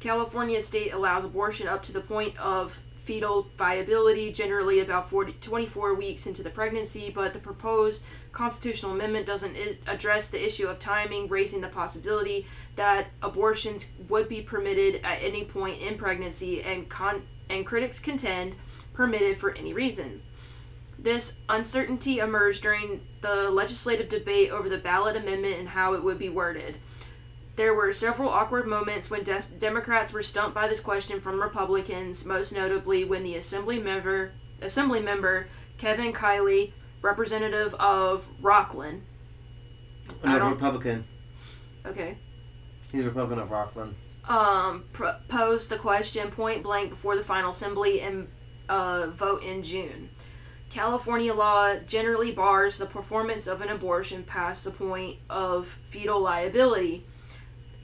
California state allows abortion up to the point of fetal viability, generally about 24 weeks into the pregnancy, but the proposed constitutional amendment doesn't address the issue of timing, raising the possibility that abortions would be permitted at any point in pregnancy, and critics contend permitted for any reason. This uncertainty emerged during the legislative debate over the ballot amendment and how it would be worded. There were several awkward moments when Democrats were stumped by this question from Republicans, most notably when the Assembly member Kevin Kiley, representative of Rockland. Republican. Okay. He's a Republican of Rockland. Posed the question point blank before the final assembly and vote in June. California law generally bars the performance of an abortion past the point of fetal liability.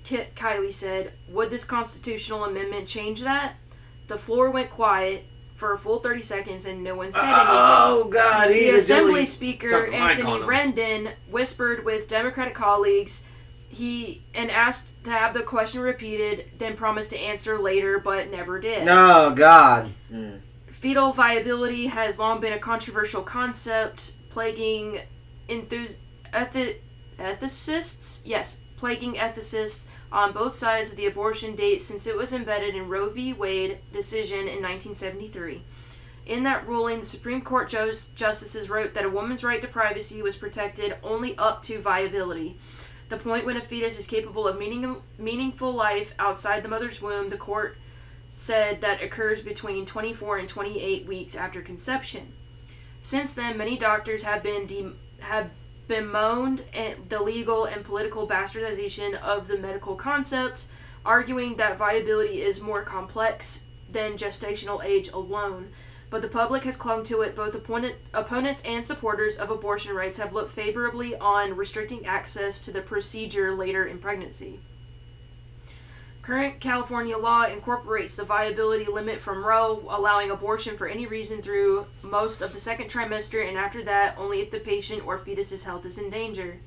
Kiley said, "Would this constitutional amendment change that?" The floor went quiet for a full 30 seconds and no one said anything. Oh, God. The Assembly Speaker, Anthony Rendon, whispered with Democratic colleagues and asked to have the question repeated, then promised to answer later, but never did. Oh, God. Fetal viability has long been a controversial concept, plaguing ethicists on both sides of the abortion date since it was embedded in Roe v. Wade decision in 1973. In that ruling, the Supreme Court justices wrote that a woman's right to privacy was protected only up to viability. The point when a fetus is capable of meaningful life outside the mother's womb, the court said that occurs between 24 and 28 weeks after conception. Since then, many doctors have bemoaned the legal and political bastardization of the medical concept, arguing that viability is more complex than gestational age alone. But the public has clung to it. Both opponents and supporters of abortion rights have looked favorably on restricting access to the procedure later in pregnancy. Current California law incorporates the viability limit from Roe, allowing abortion for any reason through most of the second trimester, and after that, only if the patient or fetus's health is in danger.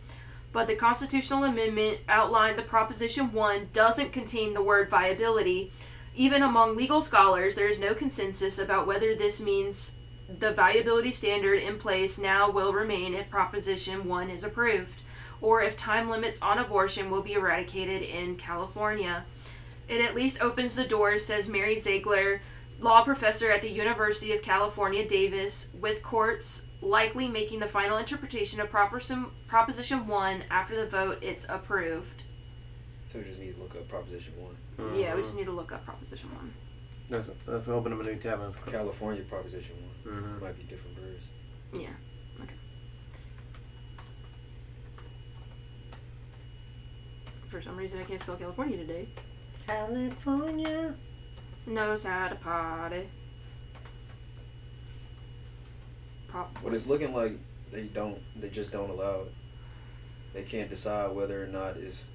But the constitutional amendment outlined the Proposition 1 doesn't contain the word viability. Even among legal scholars, there is no consensus about whether this means the viability standard in place now will remain if Proposition 1 is approved, or if time limits on abortion will be eradicated in California. It at least opens the doors, says Mary Ziegler, law professor at the University of California, Davis, with courts likely making the final interpretation of Proposition 1 after the vote it's approved. So we just need to look up Proposition 1. Mm-hmm. Yeah, we just need to look up Proposition 1. Let's open up a new tab. California Proposition 1. Mm-hmm. Might be different birds. Yeah, okay. For some reason I can't spell California today. California Knows how to party. What it's looking like, they just don't allow it. They can't decide whether or not it's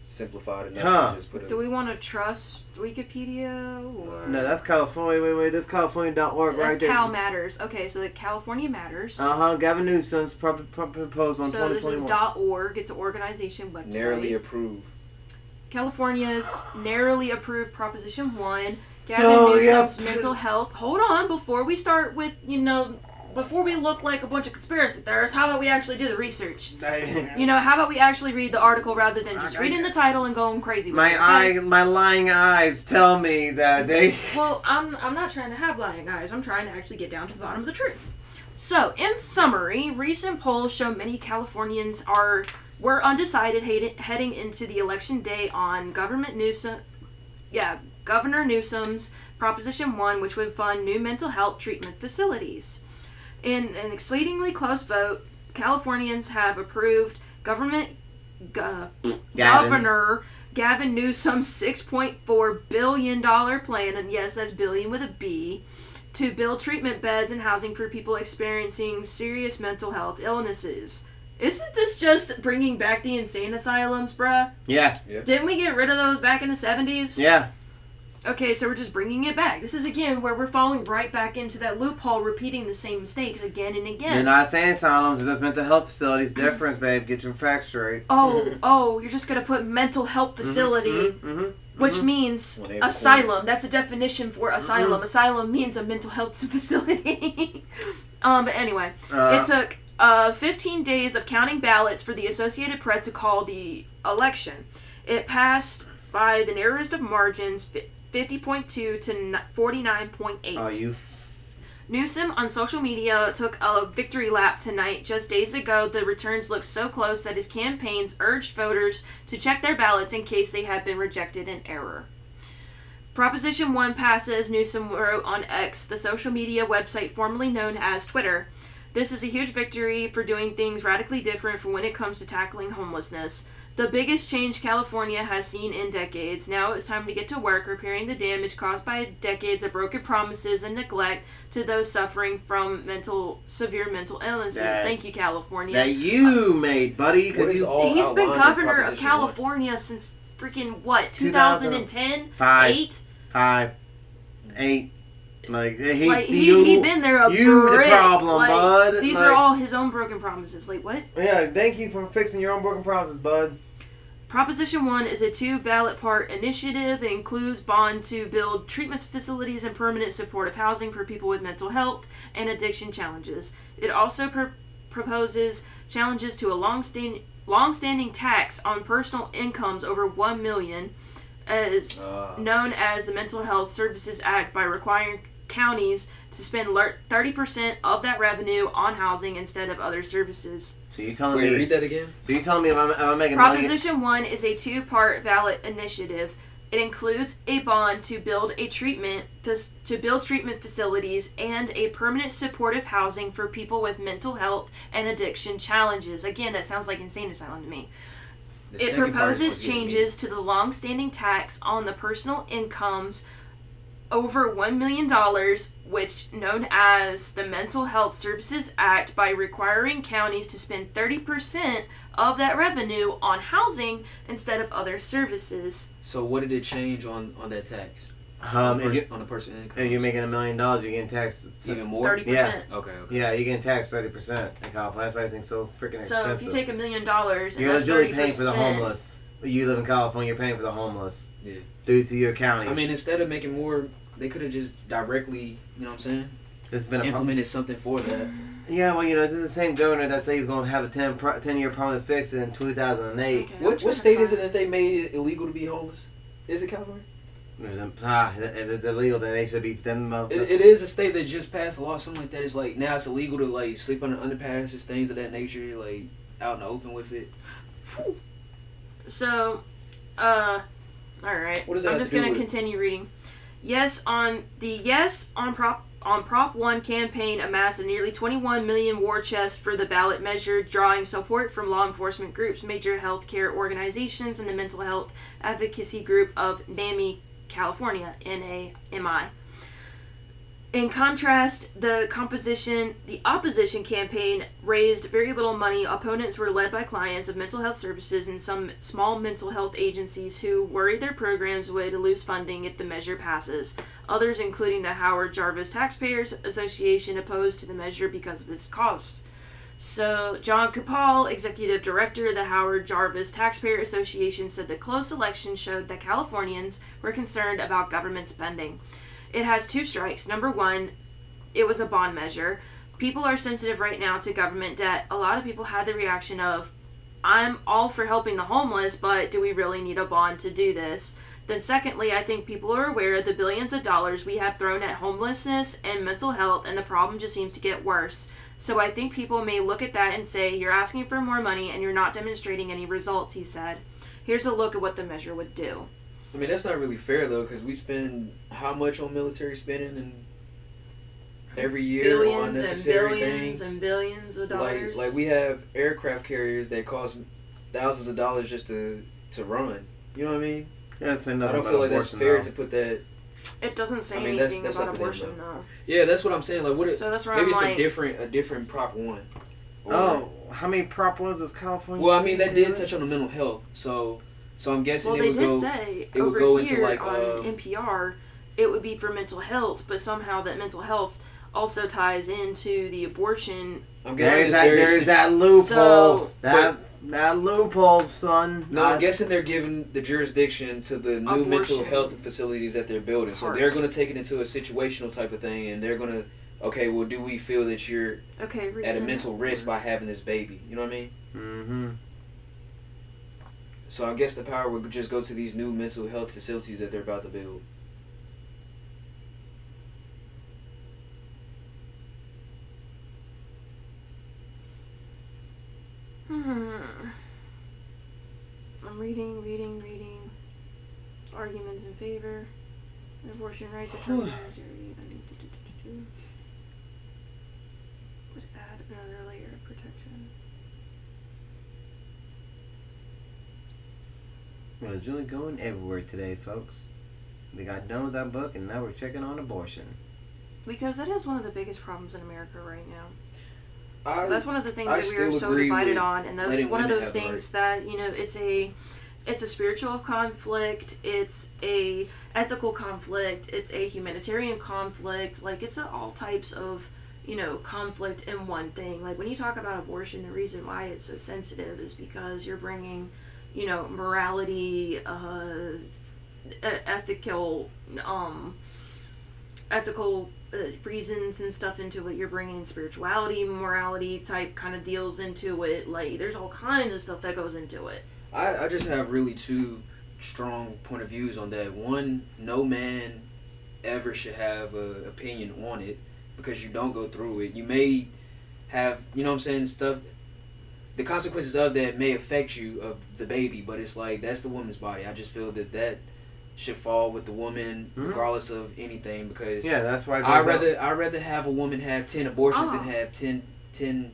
simplified enough to just put it. Do we want to trust Wikipedia or? No, that's California. Wait. That's California.org That's right there. Cal Matters. Okay, so the California Matters. Gavin Newsom's proposed on 2021. So this is .org. It's an organization website. Narrowly approved. California's narrowly approved Proposition 1. Gavin Newsom's mental health. Hold on, before we start with, before we look like a bunch of conspiracy theorists, how about we actually do the research? How about we actually read the article rather than just reading the title and going crazy with it, okay? My lying eyes tell me that they... Well, I'm not trying to have lying eyes. I'm trying to actually get down to the bottom of the truth. So, in summary, recent polls show many Californians were undecided heading into the election day on Governor Newsom's Proposition 1, which would fund new mental health treatment facilities. In an exceedingly close vote, Californians have approved Governor Gavin Newsom's $6.4 billion plan, and yes, that's billion with a B, to build treatment beds and housing for people experiencing serious mental health illnesses. Isn't this just bringing back the insane asylums, bruh? Yeah. Didn't we get rid of those back in the 70s? Yeah. Okay, so we're just bringing it back. This is, again, where we're falling right back into that loophole, repeating the same mistakes again and again. You're not saying asylums, it's just mental health facilities. Difference, babe. Get your facts straight. Oh, you're just going to put mental health facility, which means asylum. That's a definition for asylum. Asylum means a mental health facility. But anyway, it took 15 days of counting ballots for the Associated Press to call the election. It passed by the narrowest of margins, 50.2 to 49.8. Newsom on social media took a victory lap tonight. Just days ago, the returns looked so close that his campaigns urged voters to check their ballots in case they had been rejected in error. Proposition 1 passes, Newsom wrote on X, the social media website formerly known as Twitter. This is a huge victory for doing things radically different from when it comes to tackling homelessness. The biggest change California has seen in decades. Now it's time to get to work repairing the damage caused by decades of broken promises and neglect to those suffering from severe mental illnesses. Thank you, California. That you made, buddy. He's been governor of California since freaking, 2010? 8. He been there a You brick. the problem, bud. These are all his own broken promises. What? Yeah, thank you for fixing your own broken promises, bud. Proposition 1 is a 2-ballot part initiative. It includes bond to build treatment facilities and permanent supportive housing for people with mental health and addiction challenges. It also proposes challenges to a long-standing tax on personal incomes over $1 million, as known as the Mental Health Services Act, by requiring counties to spend 30% of that revenue on housing instead of other services. So you telling me? Read that again. So you telling me if I'm making Proposition 1 is a 2-part ballot initiative. It includes a bond to build treatment facilities and a permanent supportive housing for people with mental health and addiction challenges. Again, that sounds like insane asylum to me. It proposes changes to the long-standing tax on the personal incomes over $1 million, which known as the Mental Health Services Act, by requiring counties to spend 30% of that revenue on housing instead of other services. So what did it change on that tax? On a person's income? If you're making $1 million, you're getting taxed even more. 30%. Yeah. Okay. Yeah, you're getting taxed 30% in California. That's why I think so freaking expensive. So if you take $1 million, and you're that's literally 30%, paying for the homeless. You live in California, you're paying for the homeless. Yeah. Due to your county. I mean, instead of making more, they could have just directly, you know what I'm saying? It's been implemented something for that. Yeah, well, this is the same governor that said he was going to have a 10-year permanent fix in 2008. Okay, What state is it that they made it illegal to be homeless? Is it California? If it's illegal, then they should be them. It is a state that just passed a law, something like that. It's like now it's illegal to like sleep under underpasses, things of that nature, like out in the open with it. So, all right. What does that I'm have just to do gonna with it? continue reading. Yes on Prop 1 campaign amassed a nearly 21 million war chest for the ballot measure, drawing support from law enforcement groups, major health care organizations, and the mental health advocacy group of NAMI, California, NAMI. In contrast, the opposition campaign raised very little money. Opponents were led by clients of mental health services and some small mental health agencies who worried their programs would lose funding if the measure passes. Others, including the Howard Jarvis Taxpayers Association, opposed to the measure because of its cost. So, John Kupal, executive director of the Howard Jarvis Taxpayer Association, said the close election showed that Californians were concerned about government spending. It has two strikes. Number one, it was a bond measure. People are sensitive right now to government debt. A lot of people had the reaction of, I'm all for helping the homeless, but do we really need a bond to do this? Then secondly, I think people are aware of the billions of dollars we have thrown at homelessness and mental health, and the problem just seems to get worse. So I think people may look at that and say, you're asking for more money and you're not demonstrating any results, he said. Here's a look at what the measure would do. I mean, that's not really fair, though, because we spend how much on military spending and every year on necessary things? And billions of dollars. Like we have aircraft carriers that cost thousands of dollars just to run. You know what I mean? Yeah, I don't feel like that's fair to put that. It doesn't say anything that's about up to them, abortion, though. Yeah, that's what I'm saying. Like, what? So that's where maybe I'm it's like, a different Prop 1. Or, how many Prop 1s does California? Well, I mean, that did touch on the mental health, so I'm guessing well, it would go. Well, they did say it would over go here into like on NPR, it would be for mental health, but somehow that mental health also ties into the abortion. I'm guessing there's that loophole. That loophole, son. No, I'm guessing they're giving the jurisdiction to the new mental health facilities that they're building. So they're going to take it into a situational type of thing, and they're going to, okay, well, do we feel that you're at a mental risk by having this baby? You know what I mean? Mm-hmm. So I guess the power would just go to these new mental health facilities that they're about to build. I'm reading. Arguments in favor. Abortion rights are targeted. Would add another layer of protection. Well, it's really going everywhere today, folks. We got done with that book, and now we're checking on abortion. Because that is one of the biggest problems in America right now. That's one of the things I that we are so divided on, and that's one of those things that, it's a spiritual conflict, it's a ethical conflict, it's a humanitarian conflict, like it's all types of, conflict in one thing. Like when you talk about abortion, the reason why it's so sensitive is because you're bringing, morality, ethical reasons and stuff into it. You're bringing spirituality, morality type kind of deals into it. Like there's all kinds of stuff that goes into it. I just have really two strong point of views on that. One, no man ever should have an opinion on it because you don't go through it. You may have, stuff. The consequences of that may affect you of the baby, but it's like that's the woman's body. I just feel that should fall with the woman regardless of anything because that's why I'd rather have a woman have 10 abortions than have 10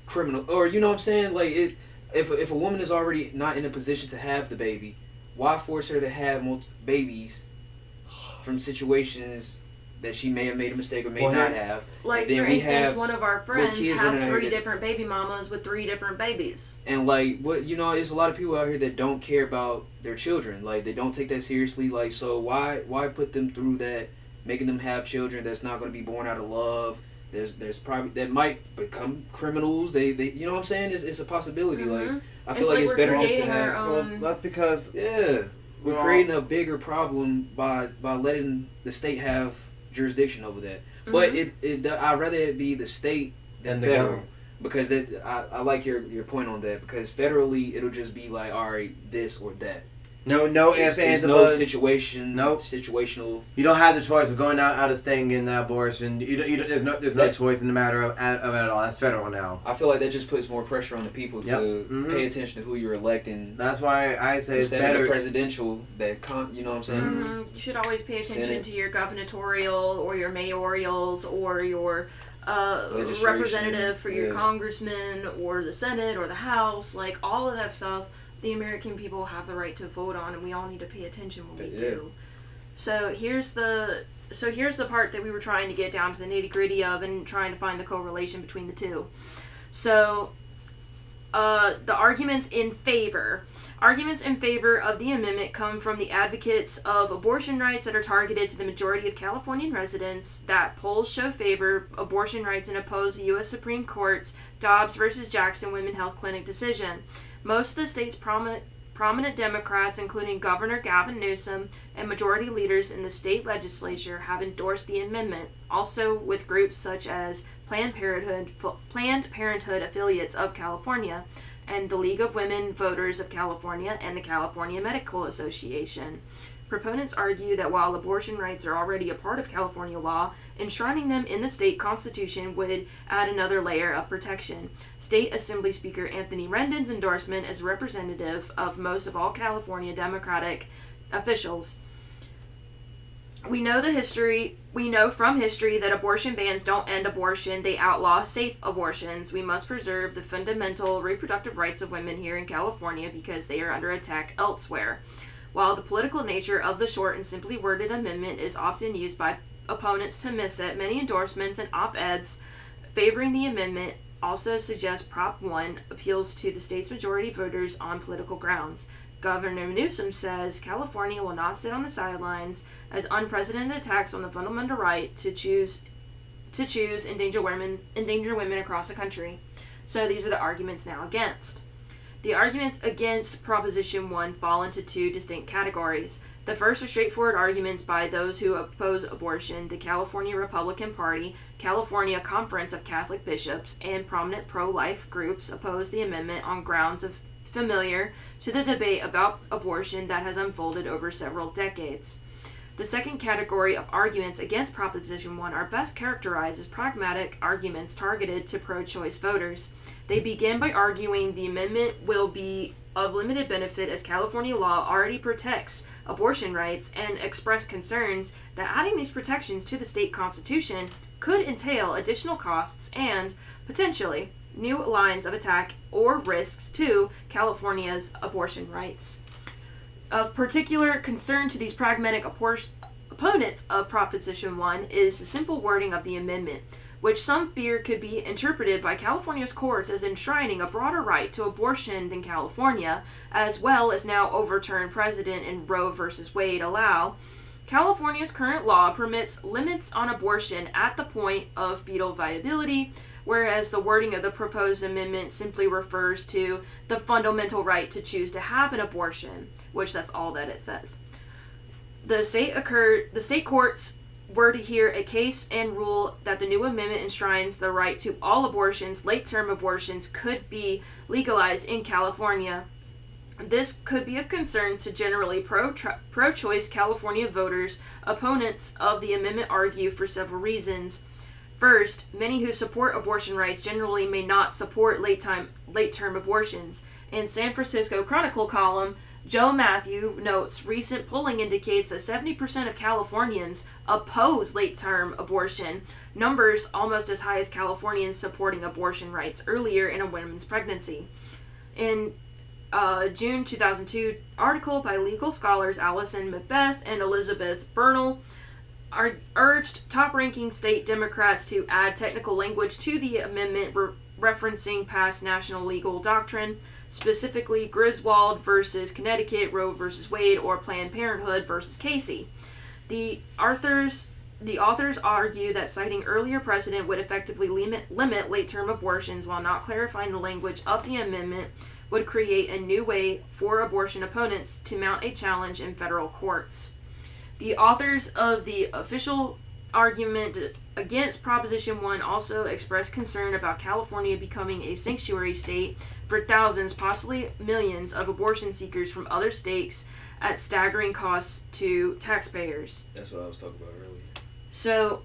criminal, or like if a woman is already not in a position to have the baby, why force her to have multiple babies from situations that she may have made a mistake or may not have? Like, for instance, one of our friends has 3 different baby mamas with 3 different babies. And, like, there's a lot of people out here that don't care about their children. Like, they don't take that seriously. Like, so why put them through that, making them have children that's not going to be born out of love? There's probably that might become criminals. They you know what I'm saying? It's a possibility. Mm-hmm. Like, I feel like it's better just to have. Well, that's because we're creating a bigger problem by letting the state have jurisdiction over that. But I'd rather it be the state than the federal. government. Because I like your point on that. Because federally, it'll just be like, all right, this or that. No ifs, ands, or no buts. situation. Nope. Situational. You don't have the choice of going out of state and getting that abortion. There's no choice in the matter of it at all. That's federal now. I feel like that just puts more pressure on the people to pay attention to who you're electing. That's why I say it's instead better. of the presidential, you know what I'm saying? You should always pay attention Senate. to your gubernatorial or your mayorals or your representative for your congressman or the Senate or the House. Like, all of that stuff, the American people have the right to vote on, and we all need to pay attention when we do. So here's the part that we were trying to get down to the nitty-gritty of and trying to find the correlation between the two. So the arguments in favor of the amendment come from the advocates of abortion rights that are targeted to the majority of Californian residents, that polls show favor abortion rights and oppose the U.S. Supreme Court's Dobbs versus Jackson Women Health Clinic decision. Most of the state's prominent Democrats, including Governor Gavin Newsom and majority leaders in the state legislature, have endorsed the amendment, also with groups such as Planned Parenthood affiliates of California, and the League of Women Voters of California and the California Medical Association. Proponents argue that while abortion rights are already a part of California law, enshrining them in the state constitution would add another layer of protection. State Assembly Speaker Anthony Rendon's endorsement as representative of most of all California Democratic officials. We know from history that abortion bans don't end abortion, they outlaw safe abortions. We must preserve the fundamental reproductive rights of women here in California because they are under attack elsewhere. While the political nature of the short and simply worded amendment is often used by opponents to miss it, many endorsements and op-eds favoring the amendment also suggest Prop 1 appeals to the state's majority voters on political grounds. Governor Newsom says California will not sit on the sidelines as unprecedented attacks on the fundamental right to choose endanger women across the country. So these are the arguments now against. The arguments against Proposition 1 fall into two distinct categories. The first are straightforward arguments by those who oppose abortion. The California Republican Party, California Conference of Catholic Bishops, and prominent pro-life groups oppose the amendment on grounds of familiar to the debate about abortion that has unfolded over several decades. The second category of arguments against Proposition 1 are best characterized as pragmatic arguments targeted to pro-choice voters. They begin by arguing the amendment will be of limited benefit as California law already protects abortion rights, and express concerns that adding these protections to the state constitution could entail additional costs and, potentially, new lines of attack or risks to California's abortion rights. Of particular concern to these pragmatic opponents of Proposition 1 is the simple wording of the amendment, which some fear could be interpreted by California's courts as enshrining a broader right to abortion than California, as well as now overturned precedent in Roe v. Wade allow. California's current law permits limits on abortion at the point of fetal viability, whereas the wording of the proposed amendment simply refers to the fundamental right to choose to have an abortion, which that's all that it says. The state courts were to hear a case and rule that the new amendment enshrines the right to all abortions, late-term abortions could be legalized in California. This could be a concern to generally pro-choice California voters. Opponents of the amendment argue for several reasons. First, many who support abortion rights generally may not support late-term abortions. In San Francisco Chronicle column, Joe Matthew notes recent polling indicates that 70% of Californians oppose late-term abortion, numbers almost as high as Californians supporting abortion rights earlier in a woman's pregnancy. In June 2002 article by legal scholars Allison Macbeth and Elizabeth Bernal urged top-ranking state Democrats to add technical language to the amendment referencing past national legal doctrine, specifically Griswold versus Connecticut, Roe versus Wade, or Planned Parenthood versus Casey. The authors argue that citing earlier precedent would effectively limit late-term abortions while not clarifying the language of the amendment would create a new way for abortion opponents to mount a challenge in federal courts. The authors of the official argument against Proposition 1 also expressed concern about California becoming a sanctuary state for thousands, possibly millions, of abortion seekers from other states at staggering costs to taxpayers. That's what I was talking about earlier. So,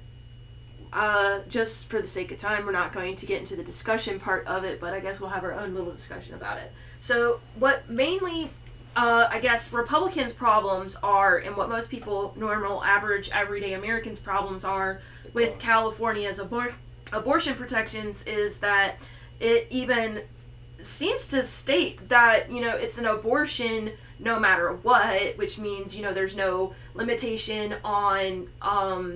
just for the sake of time, we're not going to get into the discussion part of it, but I guess we'll have our own little discussion about it. So, what mainly, I guess, Republicans' problems are, and what most people, normal, average, everyday Americans' problems are with California's abortion protections is that it even seems to state that, it's an abortion no matter what, which means, there's no limitation on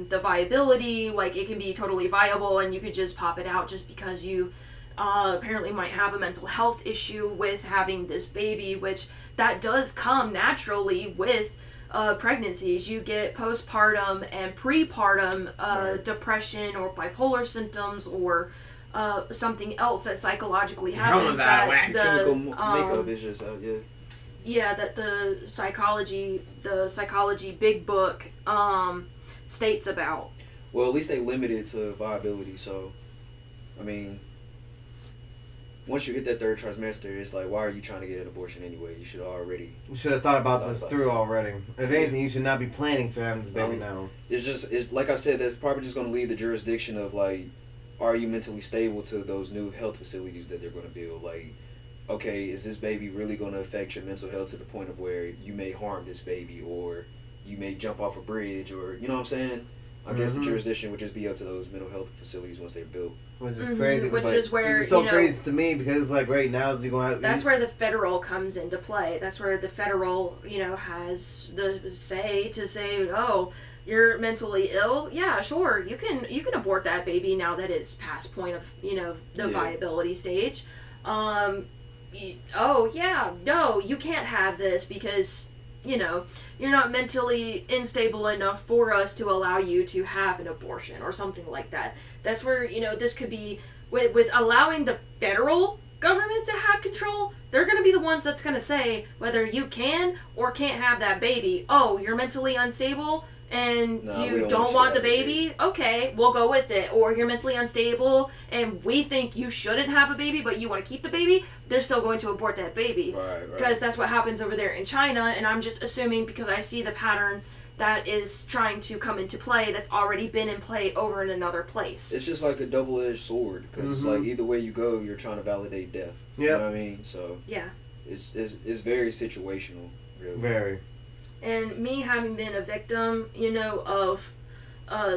the viability. Like, it can be totally viable and you could just pop it out just because you apparently might have a mental health issue with having this baby, which that does come naturally with pregnancies. You get postpartum and prepartum depression or bipolar symptoms or something else that psychologically happens. Chemical makeup is just out, yeah. Yeah, that the psychology big book states about. Well, at least they limit it to viability. So, I mean, once you hit that third trimester, it's like, why are you trying to get an abortion anyway? You should have thought about this through already. If anything, you should not be planning for having this baby now. It's like I said, that's probably just going to leave the jurisdiction of, like, are you mentally stable to those new health facilities that they're going to build? Like, okay, is this baby really going to affect your mental health to the point of where you may harm this baby or you may jump off a bridge or, you know what I'm saying? I guess the jurisdiction would just be up to those mental health facilities once they're built. Which is crazy. Which is where, it's so crazy to me because, like, right now you're going to have... That's where the federal comes into play. That's where the federal, has the say to say, oh, you're mentally ill? Yeah, sure. You can abort that baby now that it's past point of, the viability stage. Oh, yeah, no, you can't have this because, you're not mentally unstable enough for us to allow you to have an abortion or something like that. That's where, this could be, with allowing the federal government to have control, they're going to be the ones that's going to say whether you can or can't have that baby. Oh, you're mentally unstable? And you don't want the baby? Okay, we'll go with it. Or you're mentally unstable and we think you shouldn't have a baby but you want to keep the baby, they're still going to abort that baby. Right. Because that's what happens over there in China, and I'm just assuming because I see the pattern that is trying to come into play that's already been in play over in another place. It's just like a double-edged sword because it's like either way you go, you're trying to validate death. Yep. You know what I mean? So yeah, it's very situational, really. Very. And me having been a victim, of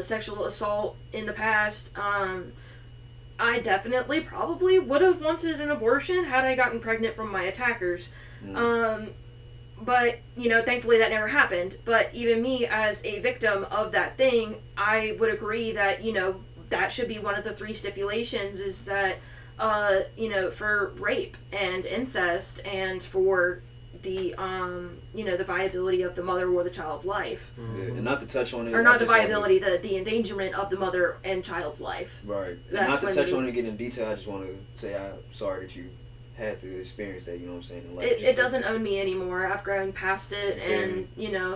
sexual assault in the past, I definitely probably would have wanted an abortion had I gotten pregnant from my attackers. But, thankfully that never happened. But even me as a victim of that thing, I would agree that, that should be one of the 3 stipulations is that, for rape and incest and for the the viability of the mother or the child's life. Yeah, and not to touch on it, or not the viability, the endangerment of the mother and child's life. Right. And not to touch on it, get in detail. I just want to say I'm sorry that you had to experience that. You know what I'm saying? And it doesn't own me anymore. I've grown past it, and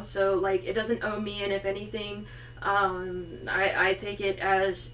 so like it doesn't own me. And if anything, I take it as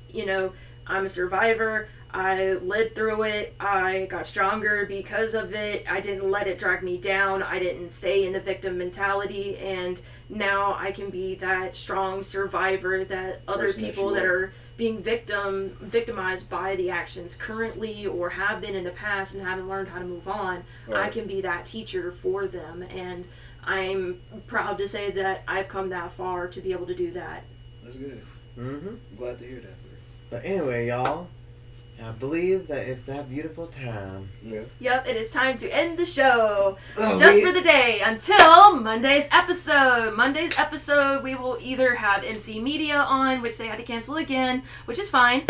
I'm a survivor. I lived through it. I got stronger because of it. I didn't let it drag me down. I didn't stay in the victim mentality. And now I can be that strong survivor that other people that are being victimized by the actions currently or have been in the past and haven't learned how to move on. Right. I can be that teacher for them. And I'm proud to say that I've come that far to be able to do that. That's good. I'm glad to hear that. But anyway, y'all. I believe that it's that beautiful time. Yeah. Yep, it is time to end the show. Just for the day until Monday's episode. Monday's episode, we will either have MC Media on, which they had to cancel again, which is fine.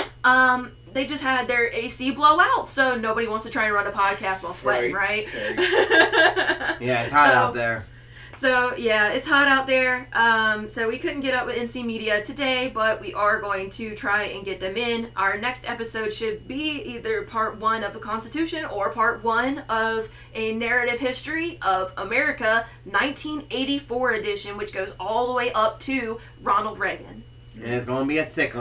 They just had their AC blow out, so nobody wants to try and run a podcast while sweating, right? Yeah, it's hot out there. So, yeah, it's hot out there. So we couldn't get up with MC Media today, but we are going to try and get them in. Our next episode should be either part 1 of the Constitution or part 1 of a narrative history of America, 1984 edition, which goes all the way up to Ronald Reagan. And it's going to be a thick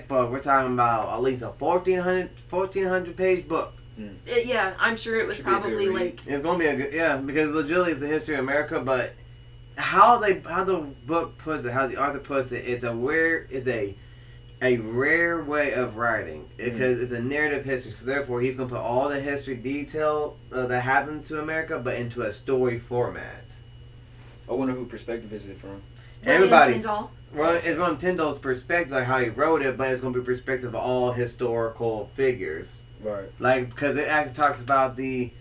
book. We're talking about at least a 1,400 page book. Yeah, I'm sure it was probably like... It's going to be a good... Yeah, because legitimately it's the history of America, but how the book puts it, how the author puts it, it's a rare way of writing because it's a narrative history. So therefore, he's going to put all the history detail that happened to America, but into a story format. I wonder who perspective is it from? Everybody's. Well, it's from Tyndall's perspective, like how he wrote it, but it's going to be perspective of all historical figures. Right. Like, because it actually talks about the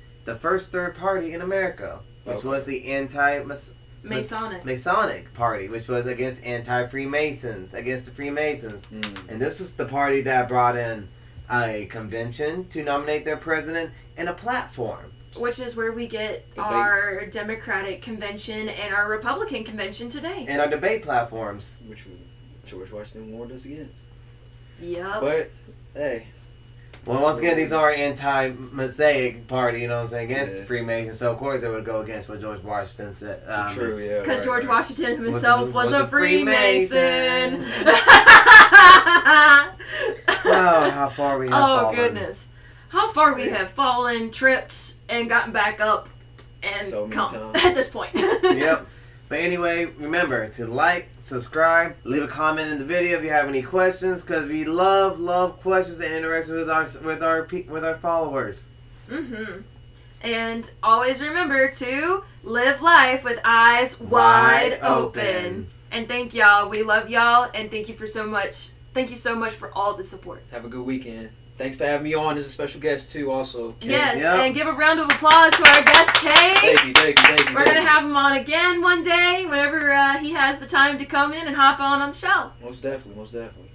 first third party in America, which was the Masonic party, which was against Freemasons. And this was the party that brought in a convention to nominate their president and a platform. Which is where we get our Democratic convention and our Republican convention today. And our debate platforms. Which George Washington warned us against. Yep. But, hey. Well, once again, these are anti-Mosaic party, you know what I'm saying, against Freemasons. So, of course, they would go against what George Washington said. True, yeah. Because George Washington himself was a Freemason. Oh, how far we have fallen. Oh, goodness. How far we have fallen, tripped, and gotten back up, and come at this point. Yep. But anyway, remember to like, subscribe, leave a comment in the video if you have any questions, because we love questions and interaction with our followers. And always remember to live life with eyes wide open. And thank y'all. We love y'all, and thank you so much for all the support. Have a good weekend. Thanks for having me on as a special guest, too, also. Kay. Yes, and give a round of applause to our guest, Kay. Thank you. We're going to have him on again one day whenever he has the time to come in and hop on the show. Most definitely.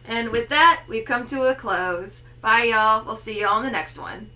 And with that, we've come to a close. Bye, y'all. We'll see you all in the next one.